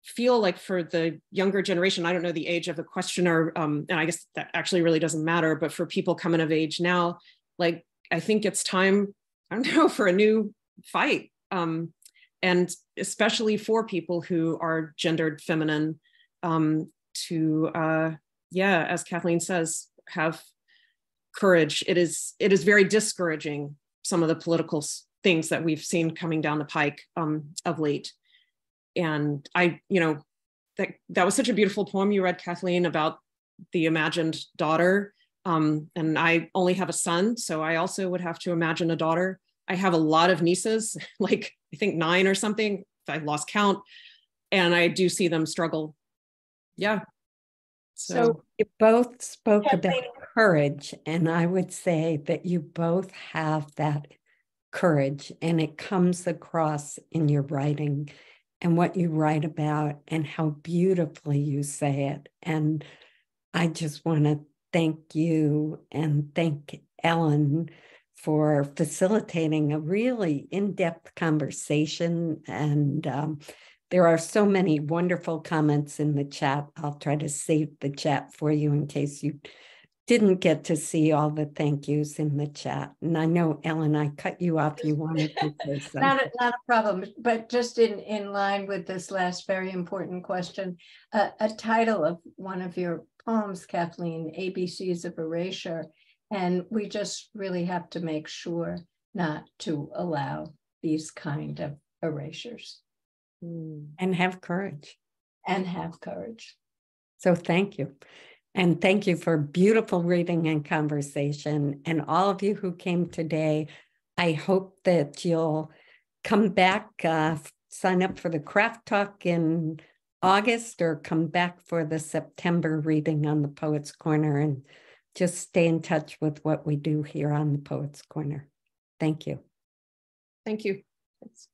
D: feel like for the younger generation, I don't know the age of the questioner, and I guess that actually really doesn't matter, but for people coming of age now, like, I think it's time, I don't know, for a new fight. And especially for people who are gendered feminine, to, as Kathleen says, have courage. It is very discouraging, some of the political things that we've seen coming down the pike of late. And that was such a beautiful poem you read, Kathleen, about the imagined daughter. And I only have a son, so I also would have to imagine a daughter. I have a lot of nieces, like I think 9 or something. I lost count, and I do see them struggle. Yeah.
A: So you both spoke about courage, and I would say that you both have that courage, and it comes across in your writing and what you write about and how beautifully you say it. And I just want to thank you and thank Ellen for facilitating a really in-depth conversation. And there are so many wonderful comments in the chat. I'll try to save the chat for you in case you didn't get to see all the thank yous in the chat. And I know, Ellen, I cut you off. You wanted to say something.
B: Not a problem, but just in line with this last very important question, a title of one of your poems, Kathleen, ABCs of Erasure. And we just really have to make sure not to allow these kind of erasures.
A: And have courage.
B: And have courage.
A: So thank you. And thank you for beautiful reading and conversation. And all of you who came today, I hope that you'll come back, sign up for the Craft Talk in August, or come back for the September reading on the Poets Corner in just stay in touch with what we do here on the Poets Corner. Thank you.
D: Thank you. Thanks.